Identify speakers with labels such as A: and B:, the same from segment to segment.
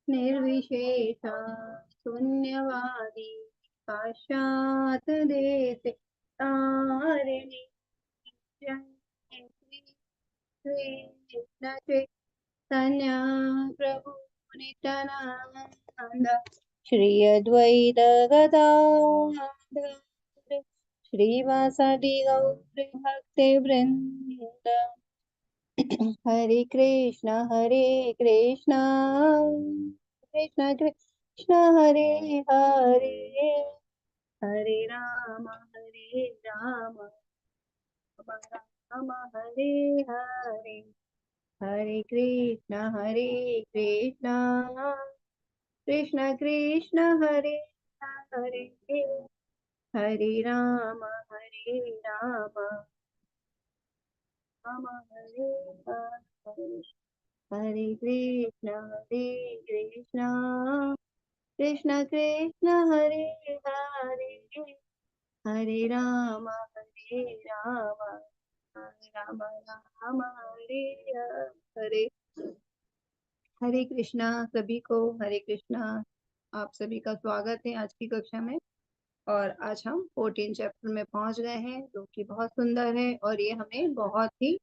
A: निर्विशेष शून्यवादी पाश्चात देश तारिणी जय श्री कृष्ण चैतन्य प्रभु नित्यानंद श्री अद्वैत गदाधर श्रीवासादि गौर भक्ति वृंद हरे कृष्ण कृष्ण कृष्ण हरे हरे हरे राम राम हरे हरे हरे कृष्ण कृष्ण कृष्ण हरे हरे हरे राम राम हरे हरे हरे कृष्ण कृष्ण कृष्ण हरे हरे हरे राम राम राम हरे हरे हरे कृष्णा सभी को। हरे कृष्णा। आप सभी का स्वागत है आज की कक्षा में। और आज हम 14 चैप्टर में पहुंच गए हैं जो कि बहुत सुंदर है और ये हमें बहुत ही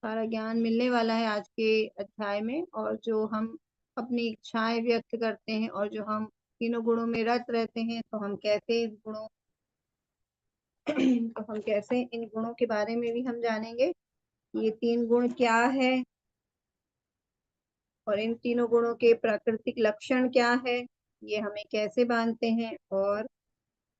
A: सारा ज्ञान मिलने वाला है आज के अध्याय में। और जो हम अपनी इच्छाएं व्यक्त करते हैं और जो हम तीनों गुणों में रत रहते हैं तो हम कैसे इन गुणों तो हम कैसे इन गुणों के बारे में भी हम जानेंगे। ये तीन गुण क्या है और इन तीनों गुणों के प्राकृतिक लक्षण क्या है, ये हमें कैसे बांधते हैं और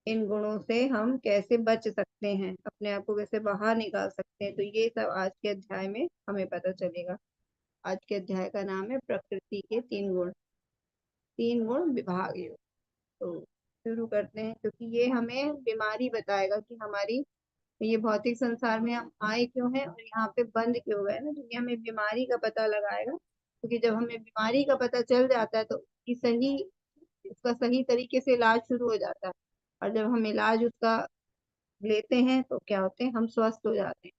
A: इन गुणों से हम कैसे बच सकते हैं, अपने आप को कैसे बाहर निकाल सकते हैं, तो ये सब आज के अध्याय में हमें पता चलेगा। आज के अध्याय का नाम है प्रकृति के तीन गुण विभाग योग। तो शुरू करते हैं क्योंकि ये हमें बीमारी बताएगा कि हमारी ये भौतिक संसार में हम आए क्यों हैं और यहाँ पे बंद क्यों गए ना, तो ये हमें बीमारी का पता लगाएगा। क्योंकि जब हमें बीमारी का पता चल जाता है तो उसका सही तरीके से इलाज शुरू हो जाता है। और जब हम इलाज उसका लेते हैं तो क्या होते हैं, हम स्वस्थ हो जाते हैं।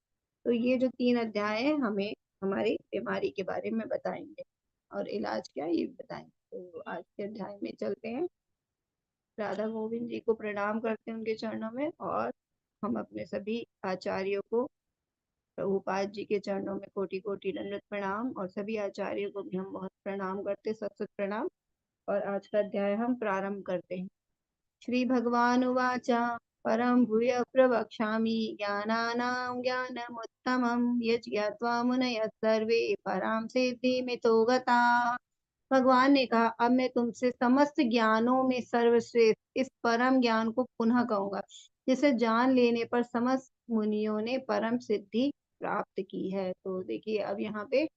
A: तो ये जो तीन अध्याय है हमें हमारी बीमारी के बारे में बताएंगे और इलाज क्या है ये भी बताएंगे। तो आज के अध्याय में चलते हैं। राधा गोविंद जी को प्रणाम करते हैं उनके चरणों में, और हम अपने सभी आचार्यों को, प्रभुपाद जी के चरणों में कोटि कोटि दंडवत प्रणाम, और सभी आचार्यों को भी हम बहुत प्रणाम करते, सत सत प्रणाम। और आज का अध्याय हम प्रारंभ करते हैं। श्री भगवान उवाच परम भूय प्रवक्ष्यामि ज्ञानानां ज्ञानमुत्तमं यज्ञात्वा मुनयः सर्वे परां सिद्धिमितो गताः। भगवान ने कहा, अब मैं तुमसे समस्त ज्ञानों में सर्वश्रेष्ठ इस परम ज्ञान को पुनः कहूंगा, जिसे जान लेने पर समस्त मुनियों ने परम सिद्धि प्राप्त की है। तो देखिए अब यहाँ पे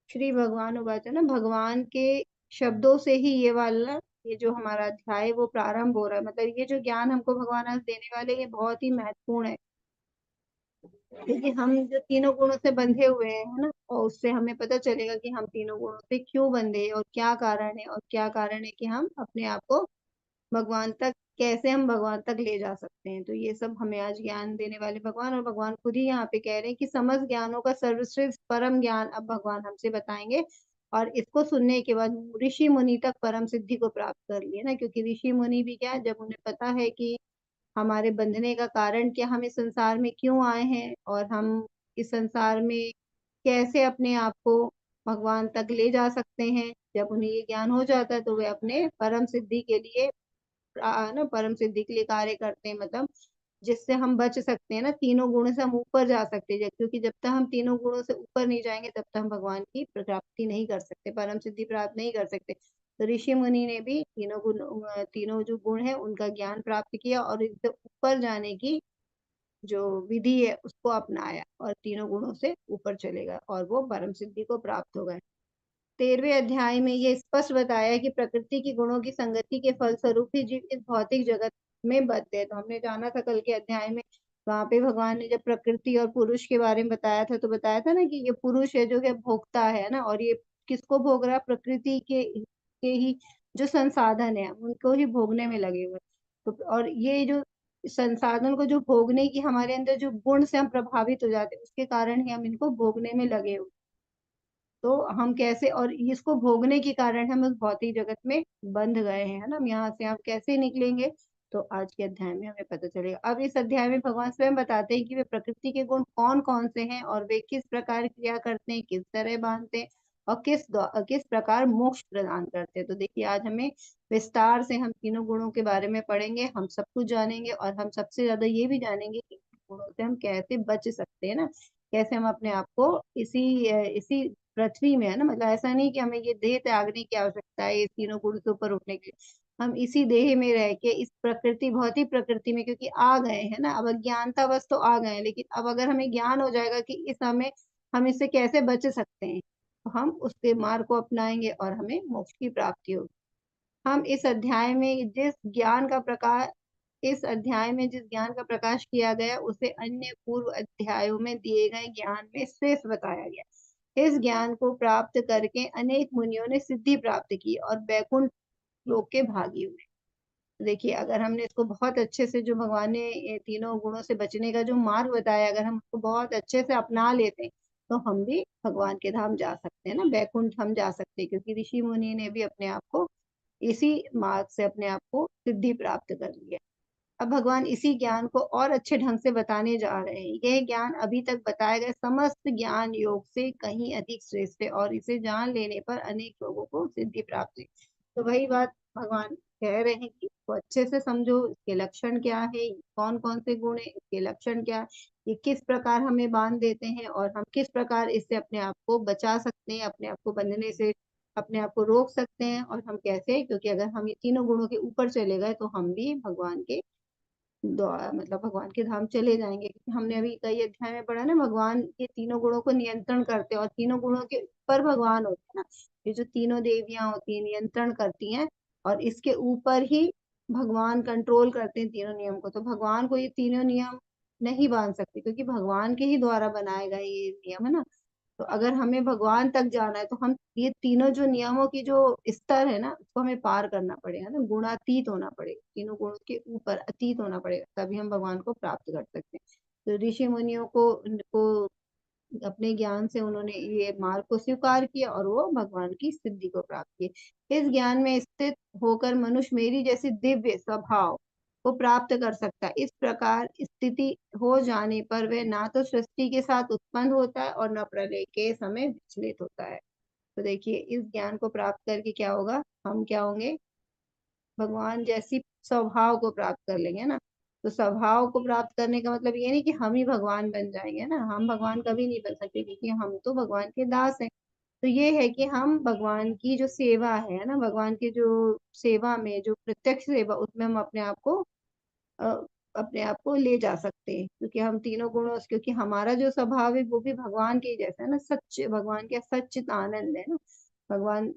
A: श्री भगवान उवाच ना, भगवान के शब्दों से ही ये जो हमारा अध्याय है वो प्रारंभ हो रहा है। मतलब ये जो ज्ञान हमको भगवान आज देने वाले ये बहुत ही महत्वपूर्ण है। क्योंकि हम जो तीनों गुणों से बंधे हुए हैं, है ना, और उससे हमें पता चलेगा कि हम तीनों गुणों से क्यों बंधे हैं और क्या कारण है, और क्या कारण है कि हम अपने आप को भगवान तक कैसे हम भगवान तक ले जा सकते हैं। तो ये सब हमें आज ज्ञान देने वाले भगवान, और भगवान खुद ही यहाँ पे कह रहे हैं कि समस्त ज्ञानों का सर्वश्रेष्ठ परम ज्ञान अब भगवान हमसे बताएंगे। और इसको सुनने के बाद ऋषि मुनि तक परम सिद्धि को प्राप्त कर लिए ना, क्योंकि ऋषि मुनि भी क्या है, जब उन्हें पता है कि हमारे बंधने का कारण क्या, हम इस संसार में क्यों आए हैं और हम इस संसार में कैसे अपने आप को भगवान तक ले जा सकते हैं, जब उन्हें ये ज्ञान हो जाता है तो वे अपने परम सिद्धि के लिए ना परम सिद्धि के लिए कार्य करते हैं। मतलब जिससे हम बच सकते हैं ना, तीनों गुणों से हम ऊपर जा सकते हैं, क्योंकि जब तक हम तीनों गुणों से ऊपर नहीं जाएंगे तब तक हम भगवान की प्राप्ति नहीं कर सकते, परम सिद्धि प्राप्त नहीं कर सकते। तो ऋषि मुनि ने भी तीनों जो गुण है उनका ज्ञान प्राप्त किया और इससे ऊपर जाने की जो विधि है उसको अपनाया और तीनों गुणों से ऊपर चलेगा और वो परम सिद्धि को प्राप्त हो गए। 13वें अध्याय में ये स्पष्ट बताया है कि प्रकृति की गुणों की संगति के फलस्वरूप ही जीव इस भौतिक जगत में बदते हैं। तो हमने जाना था कल के अध्याय में, वहां पे भगवान ने जब प्रकृति और पुरुष के बारे में बताया था तो बताया था ना कि ये पुरुष है जो कि भोगता है ना, और ये किसको भोग रहा है, प्रकृति के ही जो संसाधन है उनको ही भोगने में लगे हुए। तो और ये जो संसाधन को जो भोगने की हमारे अंदर जो गुण से हम प्रभावित हो जाते हैं उसके कारण ही हम इनको भोगने में लगे हुए। तो हम कैसे, और इसको भोगने के कारण हम उस भौतिक जगत में बंध गए हैं, है ना। हम यहाँ से हम कैसे निकलेंगे, तो आज के अध्याय में हमें पता चलेगा। अब इस अध्याय में भगवान स्वयं बताते हैं कि वे प्रकृति के गुण कौन कौन से हैं और वे किस प्रकार क्रिया करते हैं, किस तरह बांधते हैं और किस प्रकार मोक्ष प्रदान करते हैं। तो देखिए, आज हमें विस्तार से हम तीनों गुणों के बारे में पढ़ेंगे, हम सब कुछ जानेंगे और हम सबसे ज्यादा ये भी जानेंगे कि गुणों से हम कैसे बच सकते हैं ना, कैसे हम अपने आप को इसी पृथ्वी में, है ना, मतलब ऐसा नहीं कि हमें ये देह त्यागने की आवश्यकता है इस तीनों गुण से ऊपर उठने के लिए। हम इसी देह में रह के इस प्रकृति, भौतिक प्रकृति में क्योंकि आ गए हैं ना, अब अज्ञानतावश तो आ गए हैं, लेकिन अब अगर हमें ज्ञान हो जाएगा कि इस हमें हम इससे कैसे बच सकते हैं, तो हम उसके मार्ग को अपनाएंगे और हमें मोक्ष की प्राप्ति होगी। हम इस अध्याय में जिस ज्ञान का प्रकाश किया गया उसे अन्य पूर्व अध्यायों में दिए गए ज्ञान में श्रेष्ठ बताया गया। इस ज्ञान को प्राप्त करके अनेक मुनियों ने सिद्धि प्राप्त की और वैकुंठ लोक के भागी हुए। देखिए, अगर हमने इसको बहुत अच्छे से, जो भगवान ने ये तीनों गुणों से बचने का जो मार्ग बताया, अगर हम उसको बहुत अच्छे से अपना लेते हैं, तो हम भी भगवान के धाम जा सकते हैं ना, बैकुंठ हम जा सकते हैं, क्योंकि ऋषि मुनि ने भी अपने आप को इसी मार्ग से अपने आप को सिद्धि प्राप्त कर लिया। अब भगवान इसी ज्ञान को और अच्छे ढंग से बताने जा रहे हैं। यह ज्ञान अभी तक बताए गए समस्त ज्ञान योग से कहीं अधिक श्रेष्ठ है और इसे जान लेने पर अनेक लोगों को सिद्धि प्राप्त है। तो वही बात भगवान कह रहे हैं कि इसको अच्छे से समझो, इसके लक्षण क्या है, कौन कौन से गुण है, इसके लक्षण क्या है, ये किस प्रकार हमें बांध देते हैं और हम किस प्रकार इससे अपने आप को बचा सकते हैं, अपने आप को बंधने से अपने आप को रोक सकते हैं, और हम कैसे, क्योंकि अगर हम ये तीनों गुणों के ऊपर चले गए तो हम भी भगवान के द्वारा, मतलब भगवान के धाम चले जाएंगे। क्योंकि हमने अभी कई अध्याय में पढ़ा ना, भगवान ये तीनों गुणों को नियंत्रण करते हैं और तीनों गुणों के ऊपर भगवान होते हैं ना। ये जो तीनों देवियां होती हैं नियंत्रण करती हैं, और इसके ऊपर ही भगवान कंट्रोल करते हैं तीनों नियम को। तो भगवान को ये तीनों नियम नहीं बांध सकते, क्योंकि भगवान के ही द्वारा बनाए गए ये नियम, है ना। तो अगर हमें भगवान तक जाना है तो हम ये तीनों जो नियमों की जो स्तर है ना, उसको हमें पार करना पड़ेगा ना, गुणातीत होना पड़ेगा, तीनों गुणों के ऊपर अतीत होना पड़ेगा, तभी हम भगवान को प्राप्त कर सकते हैं। तो ऋषि मुनियों को उनको अपने ज्ञान से उन्होंने ये मार्ग को स्वीकार किया और वो भगवान की सिद्धि को प्राप्त किए। इस ज्ञान में स्थित होकर मनुष्य मेरी जैसी दिव्य स्वभाव को प्राप्त कर सकता है। इस प्रकार स्थिति हो जाने पर वह ना तो सृष्टि के साथ उत्पन्न होता है और न प्रलय के समय विचलित होता है। तो देखिए, इस ज्ञान को प्राप्त करके क्या होगा, हम क्या होंगे, भगवान जैसी स्वभाव को प्राप्त कर लेंगे ना। तो स्वभाव को प्राप्त करने का मतलब ये नहीं कि हम ही भगवान बन जाएंगे ना, हम भगवान कभी नहीं बन सकते, क्योंकि हम तो भगवान के दास हैं। तो ये है कि हम भगवान की जो सेवा है ना, भगवान की जो सेवा में, जो प्रत्यक्ष सेवा, उसमें हम अ, अपने आप को ले जा सकते हैं, क्योंकि हम तीनों गुणों से, क्योंकि हमारा जो स्वभाव है वो भी भगवान के ही जैसा है ना, सच्चे भगवान के सच्चित आनंद है ना। भगवान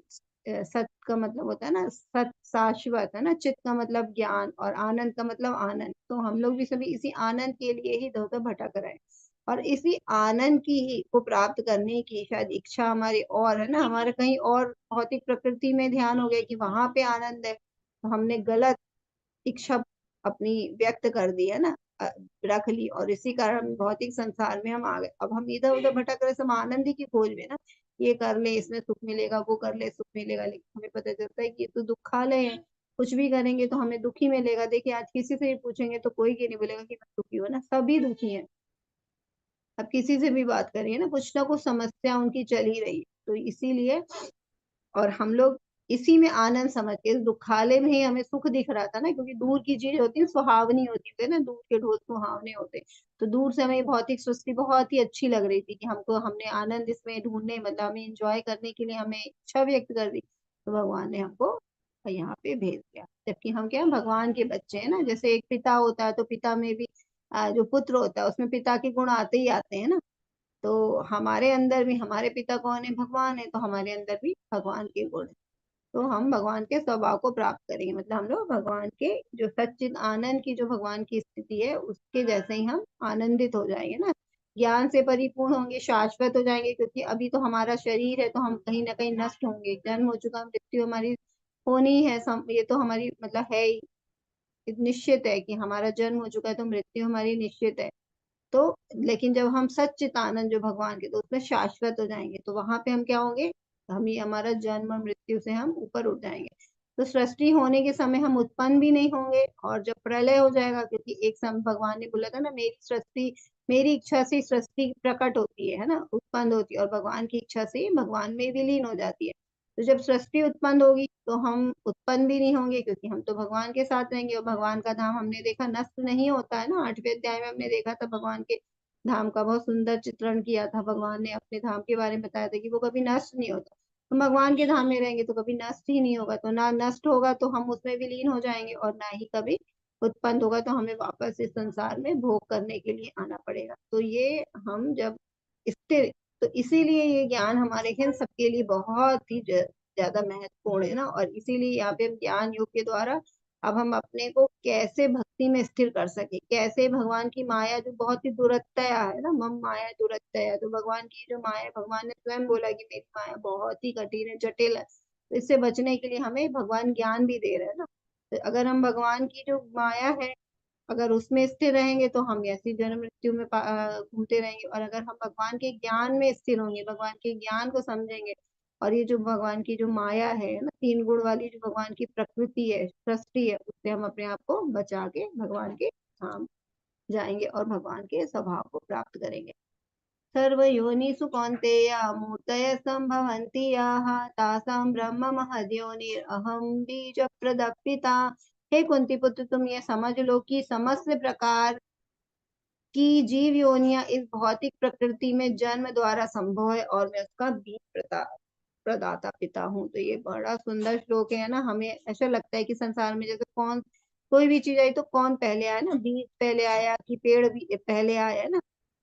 A: सत का मतलब होता है ना सत, शाश्वत, है ना। चित का मतलब ज्ञान और आनंद का मतलब आनंद। तो हम लोग भी सभी इसी आनंद के लिए ही धोकर भटक रहे हैं, और इसी आनंद की ही को प्राप्त करने की शायद इच्छा हमारी, और है ना, हमारे कहीं और भौतिक प्रकृति में ध्यान हो गया कि वहां पे आनंद है, तो हमने गलत इच्छा अपनी व्यक्त कर दी, है ना, रख ली, और इसी कारण भौतिक संसार में हम आ गए। अब हम इधर उधर भटक रहे, सब आनंद ही की खोज में ना, ये कर ले इसमें सुख मिलेगा, वो कर ले सुख मिलेगा, लेकिन हमें पता चलता है कि ये तो दुखालय है, कुछ भी करेंगे तो हमें दुखी मिलेगा। देखिए, आज किसी से भी पूछेंगे तो कोई ये नहीं बोलेगा कि मैं दुखी हूँ ना, सभी दुखी हैं। अब किसी से भी बात करिए ना कुछ समस्या उनकी चल ही रही है। तो इसीलिए, और हम लोग इसी में आनंद समझ के, इस दुखालय में ही हमें सुख दिख रहा था ना, क्योंकि दूर की चीज होती है सुहावनी होती है ना, दूर के ढोल सुहावने होते। तो दूर से हमें भौतिक सृष्टि बहुत ही अच्छी लग रही थी कि हमको, हमने आनंद इसमें ढूंढने, मतलब हमें इंजॉय करने के लिए हमें इच्छा व्यक्त कर दी, तो भगवान ने हमको यहाँ पे भेज दिया। जबकि हम क्या हैं, भगवान के बच्चे हैं ना। जैसे एक पिता होता है तो पिता में भी जो पुत्र होता है उसमें पिता के गुण आते ही आते हैं ना। तो हमारे अंदर भी, हमारे पिता कौन है, भगवान है, तो हमारे अंदर भी भगवान के गुण है। तो हम भगवान के स्वभाव को प्राप्त करेंगे, मतलब हम लोग भगवान के जो सच्चिद आनंद की जो भगवान की स्थिति है उसके जैसे ही हम आनंदित हो जाएंगे ना, ज्ञान से परिपूर्ण होंगे, शाश्वत हो जाएंगे। क्योंकि अभी तो हमारा शरीर है तो हम कहीं ना कहीं नष्ट होंगे, जन्म हो चुका, मृत्यु हमारी होनी है, ये तो हमारी मतलब है ही, निश्चित है कि हमारा जन्म हो चुका है तो मृत्यु हमारी निश्चित है। तो लेकिन जब हम सच्चित आनंद जो भगवान के, तो उसमें शाश्वत हो जाएंगे, तो वहां पे हम क्या होंगे, हम ही हमारा जन्म और मृत्यु से हम ऊपर उठ जाएंगे। तो सृष्टि होने के समय हम उत्पन्न भी नहीं होंगे, और जब प्रलय हो जाएगा, क्योंकि एक समय भगवान ने बोला था ना, मेरी सृष्टि, मेरी इच्छा से सृष्टि प्रकट होती है ना, उत्पन्न होती है, और भगवान की इच्छा से भगवान में विलीन हो जाती है। तो जब सृष्टि उत्पन्न होगी तो हम उत्पन्न भी नहीं होंगे, क्योंकि हम तो भगवान के साथ रहेंगे, और भगवान का धाम हमने देखा नष्ट नहीं होता है ना। 8वें अध्याय में हमने देखा था भगवान के धाम का बहुत सुंदर चित्रण किया था, भगवान ने अपने धाम के बारे में बताया था कि वो कभी नष्ट नहीं होता। हम भगवान के धाम में रहेंगे तो कभी नष्ट ही नहीं होगा, तो ना नष्ट होगा तो हम उसमें विलीन हो जाएंगे, और ना ही कभी उत्पन्न होगा तो हमें वापस इस संसार में भोग करने के लिए आना पड़ेगा। तो ये हम जब स्थिर, तो इसीलिए ये ज्ञान हमारे लिए सबके लिए बहुत ही ज्यादा महत्वपूर्ण है ना। और इसीलिए यहाँ पे हम ज्ञान योग के द्वारा अब हम अपने को कैसे भक्ति में स्थिर कर सके, कैसे भगवान की माया जो बहुत ही दुरत्यया है ना, मम माया दुरत्यया, तो भगवान की जो माया, भगवान ने स्वयं बोला कि मेरी माया बहुत ही कठिन है, जटिल है, तो इससे बचने के लिए हमें भगवान ज्ञान भी दे रहे हैं ना। तो अगर हम भगवान की जो माया है, अगर उसमें स्थिर रहेंगे तो हम ऐसी जन्म मृत्यु में घूमते रहेंगे, और अगर हम भगवान के ज्ञान में स्थिर होंगे, भगवान के ज्ञान को समझेंगे, और ये जो भगवान की जो माया है ना, 3 गुण वाली जो भगवान की प्रकृति है, सृष्टि है, उससे हम अपने आप को बचा के भगवान के धाम जाएंगे और भगवान के स्वभाव को प्राप्त करेंगे। सर्वयोनिषु कौन्तेय मूर्तयः सम्भवन्ति याः तासां ब्रह्म महद्योनिरहं बीजप्रदः पिता। हे कुंती पुत्र, तुम ये समझ लो कि समस्त प्रकार की जीव योनियां इस भौतिक प्रकृति में जन्म द्वारा संभव है, और मैं उसका बीज प्रदाता पिता हूँ। तो ये बड़ा सुंदर श्लोक है ना। हमें ऐसा लगता है कि संसार में जैसे कौन, कोई भी चीज आई तो कौन पहले आया ना, बीज पहले आया कि पेड़ भी पहले आया है ना।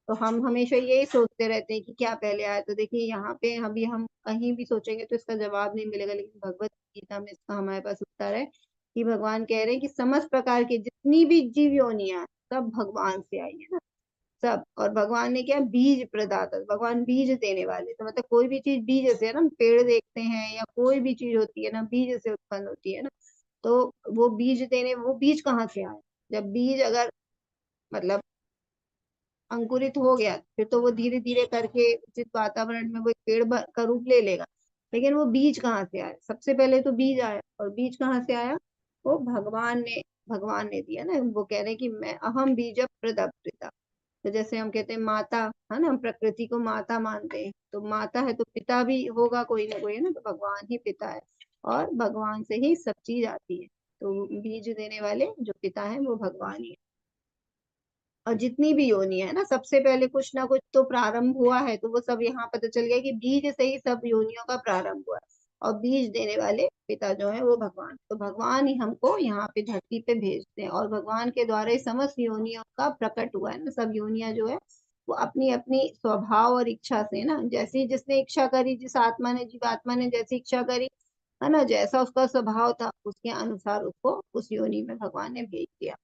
A: तो हम हमेशा यही सोचते रहते हैं कि क्या पहले आया। तो देखिए यहाँ पे अभी हम कहीं भी सोचेंगे तो इसका जवाब नहीं मिलेगा, लेकिन भगवत गीता में इसका हमारे पास उत्तर है कि भगवान कह रहे हैं कि समस्त प्रकार की जितनी भी जीव योनियां हैं, सब भगवान से आई है ना, सब। और भगवान ने क्या, बीज प्रदाता, भगवान बीज देने वाले। तो मतलब कोई भी चीज बीज से है ना, पेड़ देखते हैं या कोई भी चीज होती है ना, बीज से उत्पन्न होती है ना। तो वो बीज देने, वो बीज कहाँ से आए, जब बीज अगर मतलब अंकुरित हो गया, फिर तो वो धीरे धीरे करके उचित वातावरण में वो एक पेड़ का रूप ले लेगा। लेकिन वो बीज कहाँ से आया, सबसे पहले तो बीज आया, और बीज कहाँ से आया, वो भगवान ने दिया ना। वो कह रहे हैं कि मैं अहम बीज प्रदपिता। तो जैसे हम कहते हैं माता, है ना, हम प्रकृति को माता मानते हैं, तो माता है तो पिता भी होगा कोई ना कोई, है ना, तो भगवान ही पिता है, और भगवान से ही सब चीज आती है। तो बीज देने वाले जो पिता है वो भगवान ही है। और जितनी भी योनि है ना, सबसे पहले कुछ ना कुछ तो प्रारंभ हुआ है, तो वो सब यहाँ पता चल गया कि बीज से ही सब योनियों का प्रारंभ हुआ है। और बीज देने वाले पिता जो है वो भगवान, तो भगवान ही हमको यहाँ पे धरती पे भेजते हैं, और भगवान के द्वारा ही समस्त योनियों का प्रकट हुआ है ना। सब योनियां जो है वो अपनी अपनी स्वभाव और इच्छा से ना, जैसी जिसने इच्छा करी, जिस आत्मा ने, जीवात्मा ने जैसी इच्छा करी, है ना, जैसा उसका स्वभाव था उसके अनुसार उसको उस योनि में भगवान ने भेज दिया।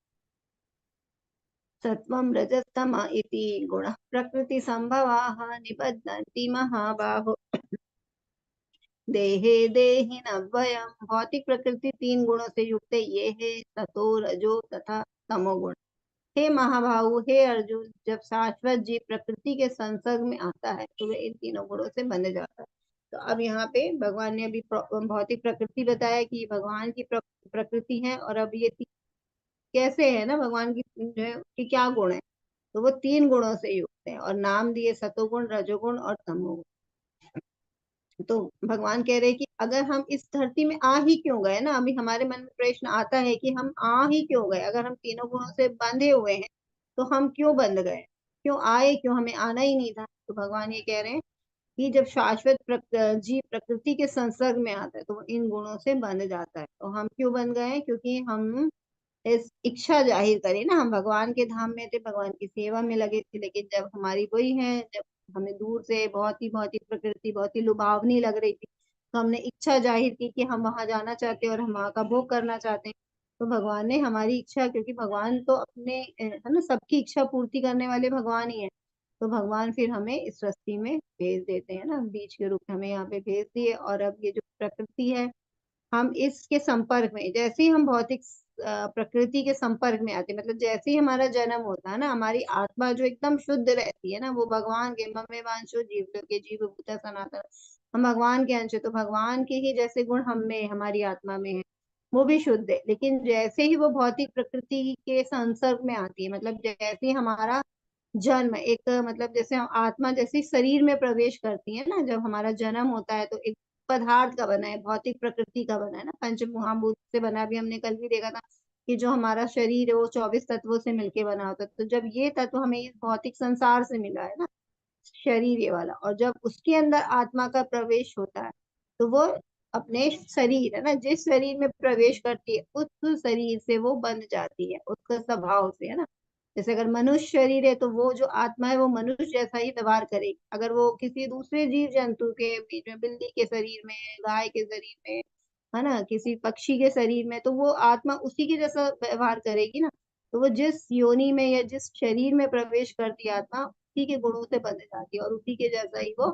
A: सत्वं रजस्तम इति गुणः प्रकृति संभवाः निबध्नन्ति महाबाहो देहे देहिनव्ययम्। भौतिक प्रकृति 3 गुणों से युक्त है, ये है सतो रजो तथा तमोगुण। हे महाबाहु, हे अर्जुन, जब शाश्वत जीव प्रकृति के संसर्ग में आता है तो वह इन 3 गुणों से बंध जाता है। तो अब यहाँ पे भगवान ने अभी भौतिक प्रकृति बताया कि भगवान की प्रकृति है, और अब ये कैसे है ना, भगवान की जो है कि क्या गुण है, तो वो 3 गुणों से युक्त है, और नाम दिए सतोगुण, रजोगुण और तमोगुण। तो भगवान कह रहे हैं कि अगर हम इस धरती में आ ही क्यों गए ना, अभी हमारे मन में प्रश्न आता है कि हम आ ही क्यों गए, अगर हम 3 गुणों से बंधे हुए हैं तो हम क्यों बंध गए, क्यों आए, क्यों हमें आना ही नहीं था। तो भगवान ये कह रहे हैं कि जब शाश्वत जीव प्रकृति के संसर्ग में आता है तो वो इन गुणों से बंध जाता है। तो हम क्यों बंध गए हैं, क्योंकि हम इस इच्छा जाहिर करी ना, हम भगवान के धाम में थे, भगवान की सेवा में लगे थे, लेकिन जब हमारी वही है, जब हमें दूर से बहुत ही प्रकृति बहुत ही लुभावनी लग रही थी, तो हमने इच्छा जाहिर की कि हम वहां जाना चाहते हैं और हम वहां का भोग करना चाहते हैं। तो भगवान ने हमारी इच्छा, क्योंकि भगवान तो अपने है ना, सबकी इच्छा पूर्ति करने वाले भगवान ही है, तो भगवान फिर हमें इस रस्ती में भेज देते हैं ना, बीज के रूप में हमें यहाँ पे भेज दिए। और अब ये जो प्रकृति है, हम इसके संपर्क में, जैसे ही हम भौतिक प्रकृति के संपर्क में आती है। मतलब जैसे ही हमारा जन्म होता है ना, हमारी आत्मा जो एकदम शुद्ध रहती है ना, वो भगवान के मम्मे वांशो जीव लोके जीव भूता सनातन, हम भगवान के अंश है, तो भगवान के ही जैसे गुण हम में हमारी आत्मा में है, वो भी शुद्ध है। लेकिन जैसे ही वो भौतिक प्रकृति के संसर्ग में आती है, मतलब जैसे ही हमारा जन्म एक मतलब जैसे हम आत्मा जैसे शरीर में प्रवेश करती है ना, जब हमारा जन्म होता है तो एक पदार्थ का बना है, भौतिक प्रकृति का बना है ना, पंच महाभूत से बना, भी हमने कल भी देखा था कि जो हमारा शरीर है वो 24 तत्वों से मिलके बना होता है। तो जब ये तत्व हमें इस भौतिक संसार से मिला है ना, शरीर ये वाला, और जब उसके अंदर आत्मा का प्रवेश होता है तो वो अपने शरीर है ना, जिस शरीर में प्रवेश करती है उस शरीर से वो बंध जाती है, उसका स्वभाव से है ना। जैसे अगर मनुष्य शरीर है तो वो जो आत्मा है वो मनुष्य जैसा ही व्यवहार करेगी। अगर वो किसी दूसरे जीव जंतु के बीच में, बिल्ली के शरीर में, गाय के शरीर में, है ना, किसी पक्षी के शरीर में, तो वो आत्मा उसी के जैसा व्यवहार करेगी ना। तो वो जिस योनि में या जिस शरीर में प्रवेश करती है आत्मा, उसी के गुणों से बंध जाती है और उसी के जैसा ही वो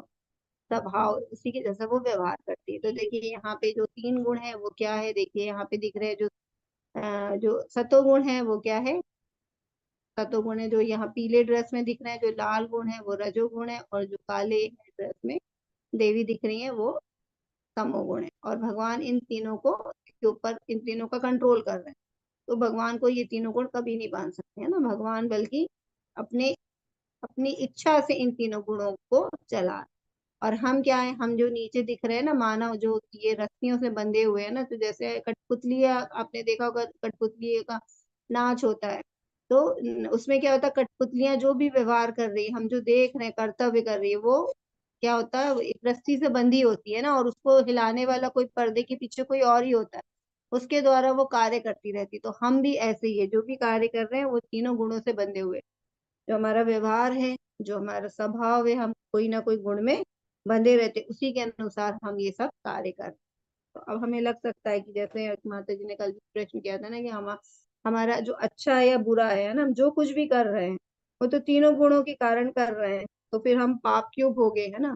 A: स्वभाव, उसी के जैसा वो व्यवहार करती है। तो देखिए यहाँ पे जो 3 गुण है वो क्या है, देखिए यहाँ पे दिख रहे हैं, जो सतोगुण है वो क्या है, सतोगुण है जो यहाँ पीले ड्रेस में दिख रहे हैं, जो लाल गुण है वो रजोगुण है, और जो काले ड्रेस में देवी दिख रही है वो तमोगुण है। और भगवान इन तीनों को के ऊपर, इन तीनों का कंट्रोल कर रहे हैं। तो भगवान को ये तीनों गुण कभी नहीं बांध सकते है ना, भगवान बल्कि अपने अपनी इच्छा से इन तीनों गुणों को चला। और हम क्या है, हम जो नीचे दिख रहे हैं ना मानव, जो ये रस्सियों से बंधे हुए हैं ना, तो जैसे कठपुतली, आपने देखा होगा कठपुतली का नाच होता है, तो उसमें क्या होता है, कठपुतलियां जो भी व्यवहार कर रही है, हम जो देख रहे हैं कर्तव्य कर रही है, वो क्या होता है, वो एक रस्सी से बंधी होती है ना, और उसको हिलाने वाला कोई पर्दे के पीछे कोई और ही होता है, उसके द्वारा वो कार्य करती रहती। तो हम भी ऐसे ही है, जो भी कार्य कर रहे हैं वो तीनों गुणों से बंधे हुए। जो हमारा व्यवहार है, जो हमारा स्वभाव है, हम कोई ना कोई गुण में बंधे रहते, उसी के अनुसार हम ये सब कार्य करते। तो अब हमें लग सकता है कि जैसे माता जी ने कल भी प्रश्न किया था ना कि हमारा जो अच्छा है या बुरा है ना, हम जो कुछ भी कर रहे हैं वो तो तीनों गुणों के कारण कर रहे हैं, तो फिर हम पाप क्यों भोगे, है ना।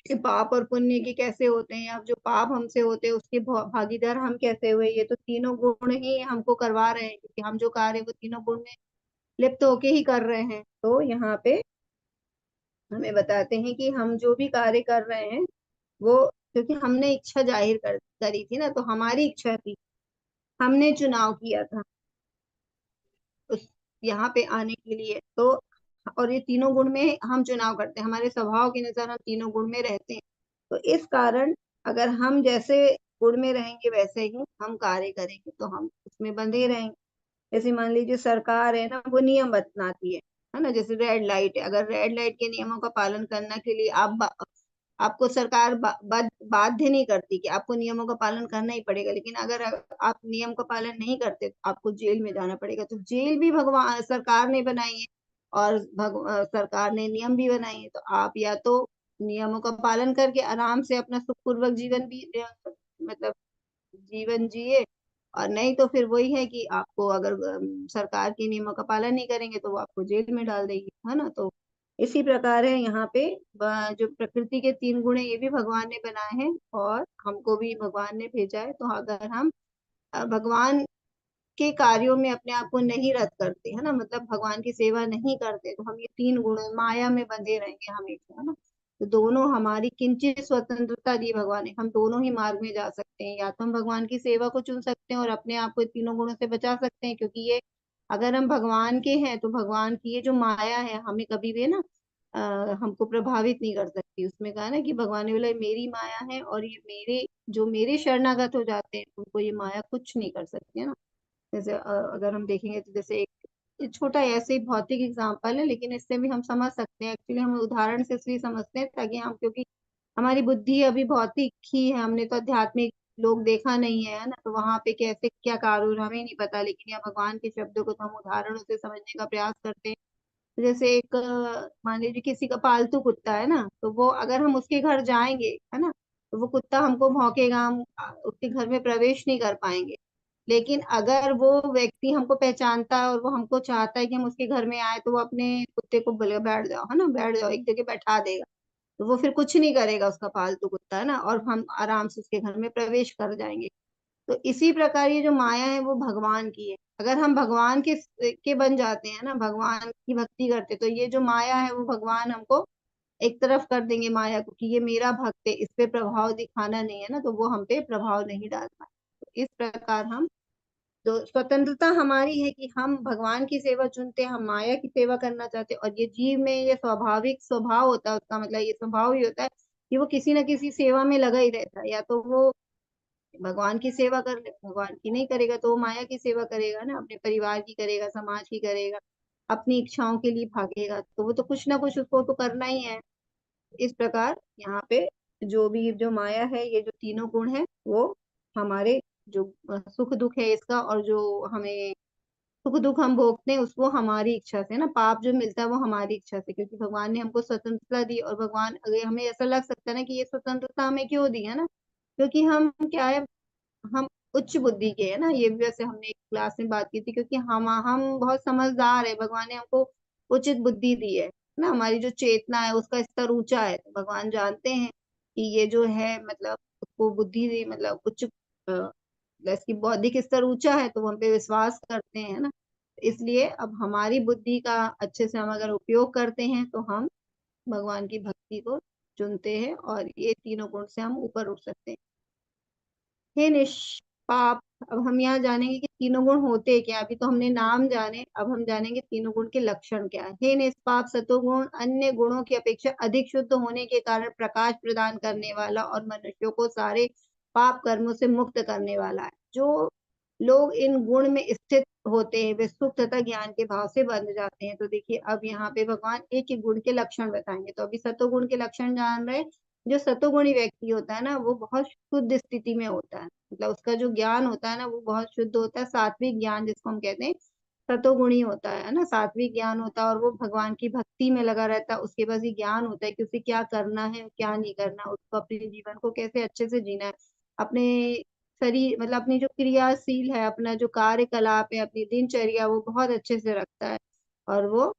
A: कि पाप और पुण्य के कैसे होते हैं, अब जो पाप हमसे होते हैं उसके भागीदार हम कैसे हुए, ये तो तीनों गुण ही हमको करवा रहे हैं, क्योंकि हम जो कार्य वो तीनों गुण में लिप्त होके ही कर रहे हैं। तो यहाँ पे हमें बताते हैं कि हम जो भी कार्य कर रहे हैं वो, क्योंकि हमने इच्छा जाहिर करी थी ना, तो हमारी इच्छा थी, हमने चुनाव किया था उस यहाँ पे आने के लिए। तो और ये तीनों गुण में हम चुनाव करते हैं, हमारे स्वभाव के अनुसार हम तीनों गुण में रहते हैं। तो इस कारण अगर हम जैसे गुण में रहेंगे वैसे ही हम कार्य करेंगे, तो हम उसमें बंधे रहेंगे। जैसे मान लीजिए सरकार है ना, वो नियम बनाती है ना, जैसे रेड लाइट है, अगर रेड लाइट के नियमों का पालन करने के लिए आपको सरकार बाध्य नहीं करती कि आपको नियमों का पालन करना ही पड़ेगा, लेकिन अगर आप नियम का पालन नहीं करते तो आपको जेल में जाना पड़ेगा। तो जेल भी भगवान सरकार ने बनाई है, और सरकार ने नियम भी बनाए हैं। तो आप या तो नियमों का पालन करके आराम से अपना सुखपूर्वक जीवन भी मतलब जीवन जिए, और नहीं तो फिर वही है कि आपको अगर सरकार के नियमों का पालन नहीं करेंगे तो वो आपको जेल में डाल देगी, है ना। तो इसी प्रकार है यहाँ पे जो प्रकृति के 3 गुण है ये भी भगवान ने बनाए हैं, और हमको भी भगवान ने भेजा है। तो अगर हम भगवान के कार्यों में अपने आप को नहीं रत करते, है ना, मतलब भगवान की सेवा नहीं करते, तो हम ये 3 गुणों माया में बंधे रहेंगे हमेशा, है ना। तो दोनों हमारी किंचित स्वतंत्रता दी भगवान ने, हम दोनों ही मार्ग में जा सकते हैं, या तो हम भगवान की सेवा को चुन सकते हैं और अपने आप को इन तीनों गुणों से बचा सकते हैं, क्योंकि ये अगर हम भगवान के हैं तो भगवान की ये जो माया है हमें कभी भी ना हमको प्रभावित नहीं कर सकती। उसमें कहा ना कि भगवान ने बोला मेरी माया है, और ये मेरे शरणागत हो जाते हैं उनको ये माया कुछ नहीं कर सकती, है ना। जैसे अगर हम देखेंगे तो जैसे एक छोटा ऐसे ही भौतिक एग्जांपल है, लेकिन इससे भी हम समझ सकते हैं। एक्चुअली हम उदाहरण से इसलिए समझते हैं ताकि हम, क्योंकि हमारी बुद्धि अभी भौतिक ही है, हमने तो आध्यात्मिक लोग देखा नहीं है ना, तो वहां पे कैसे क्या कार्य हो रहा है, हमें नहीं पता, लेकिन यहाँ भगवान के शब्दों को तो हम उदाहरणों से समझने का प्रयास करते हैं। जैसे एक मान लीजिए किसी का पालतू कुत्ता है ना, तो वो अगर हम उसके घर जाएंगे, है ना, तो वो कुत्ता हमको भौंकेगा, हम उसके घर में प्रवेश नहीं कर पाएंगे। लेकिन अगर वो व्यक्ति हमको पहचानता है और वो हमको चाहता है कि हम उसके घर में आए, तो वो अपने कुत्ते को बोलेगा बैठ जाओ, है ना, बैठ जाओ, एक जगह बैठा देगा। तो वो फिर कुछ नहीं करेगा उसका पालतू कुत्ता, है ना, और हम आराम से उसके घर में प्रवेश कर जाएंगे। तो इसी प्रकार ये जो माया है वो भगवान की है। अगर हम भगवान के बन जाते हैं ना, भगवान की भक्ति करते, तो ये जो माया है वो भगवान हमको एक तरफ कर देंगे माया को, कि ये मेरा भक्त है, इस पे प्रभाव दिखाना नहीं है ना, तो वो हम पे प्रभाव नहीं डाल पाए। तो इस प्रकार हम, तो स्वतंत्रता हमारी है कि हम भगवान की सेवा चुनते हैं, हम माया की सेवा करना चाहते हैं। और ये जीव में ये स्वाभाविक स्वभाव होता है उसका, मतलब ये स्वभाव ही होता है कि वो किसी न किसी सेवा में लगा ही रहता है। या तो वो भगवान की सेवा कर ले, भगवान की नहीं करेगा तो वो माया की सेवा करेगा ना, अपने परिवार की करेगा, समाज की करेगा, अपनी इच्छाओं के लिए भागेगा, तो वो तो कुछ ना कुछ उसको तो करना ही है। इस प्रकार यहाँ पे जो भी जो माया है, ये जो तीनों गुण है, वो हमारे जो सुख दुख है इसका, और जो हमें सुख दुख हम भोगते हैं उसको हमारी इच्छा से ना, पाप जो मिलता है वो हमारी इच्छा से, क्योंकि भगवान ने हमको स्वतंत्रता दी। और भगवान, अगर हमें ऐसा लग सकता है ना कि ये स्वतंत्रता हमें क्यों दी है ना, क्योंकि हम क्या है, हम उच्च बुद्धि के है ना, ये भी वैसे हमने एक क्लास में बात की थी, क्योंकि हम बहुत समझदार है, भगवान ने हमको उचित बुद्धि दी है ना, हमारी जो चेतना है उसका स्तर ऊंचा है, तो भगवान जानते हैं कि ये जो है, मतलब उसको बुद्धि दी, मतलब उच्च इसकी बौद्धिक स्तर ऊंचा है, तो वो हम पे विश्वास करते हैं ना। इसलिए अब हमारी बुद्धि का अच्छे से हम अगर उपयोग करते हैं तो हम भगवान की भक्ति को चुनते हैं, और ये तीनों गुण से हम ऊपर उठ सकते हैं। हे निष्पाप, अब हम यहाँ जानेंगे कि तीनों गुण होते क्या। अभी तो हमने नाम जाने, अब हम जानेंगे तीनों गुण के लक्षण क्या है। हे निष्पाप, सतोगुण अन्य गुणों की अपेक्षा अधिक शुद्ध होने के कारण प्रकाश प्रदान करने वाला और मनुष्यों को सारे पाप कर्मों से मुक्त करने वाला है। जो लोग इन गुण में स्थित होते हैं वे सुख तथा ज्ञान के भाव से बंध जाते हैं। तो देखिए अब यहाँ पे भगवान एक एक गुण के लक्षण बताएंगे। तो अभी सतोगुण के लक्षण जान रहे हैं। जो सतोगुणी व्यक्ति होता है ना, वो बहुत शुद्ध स्थिति में होता है, मतलब उसका जो ज्ञान होता है ना वो बहुत शुद्ध होता है, सात्विक ज्ञान जिसको हम कहते हैं सतोगुणी होता है ना, सात्विक ज्ञान होता है, और वो भगवान की भक्ति में लगा रहता है। उसके पास ये ज्ञान होता है कि उसे क्या करना है क्या नहीं करना, उसको अपने जीवन को कैसे अच्छे से जीना है, अपने शरीर, मतलब अपनी जो क्रियाशील है, अपना जो कार्यकलाप है, अपनी दिनचर्या, वो बहुत अच्छे से रखता है। और वो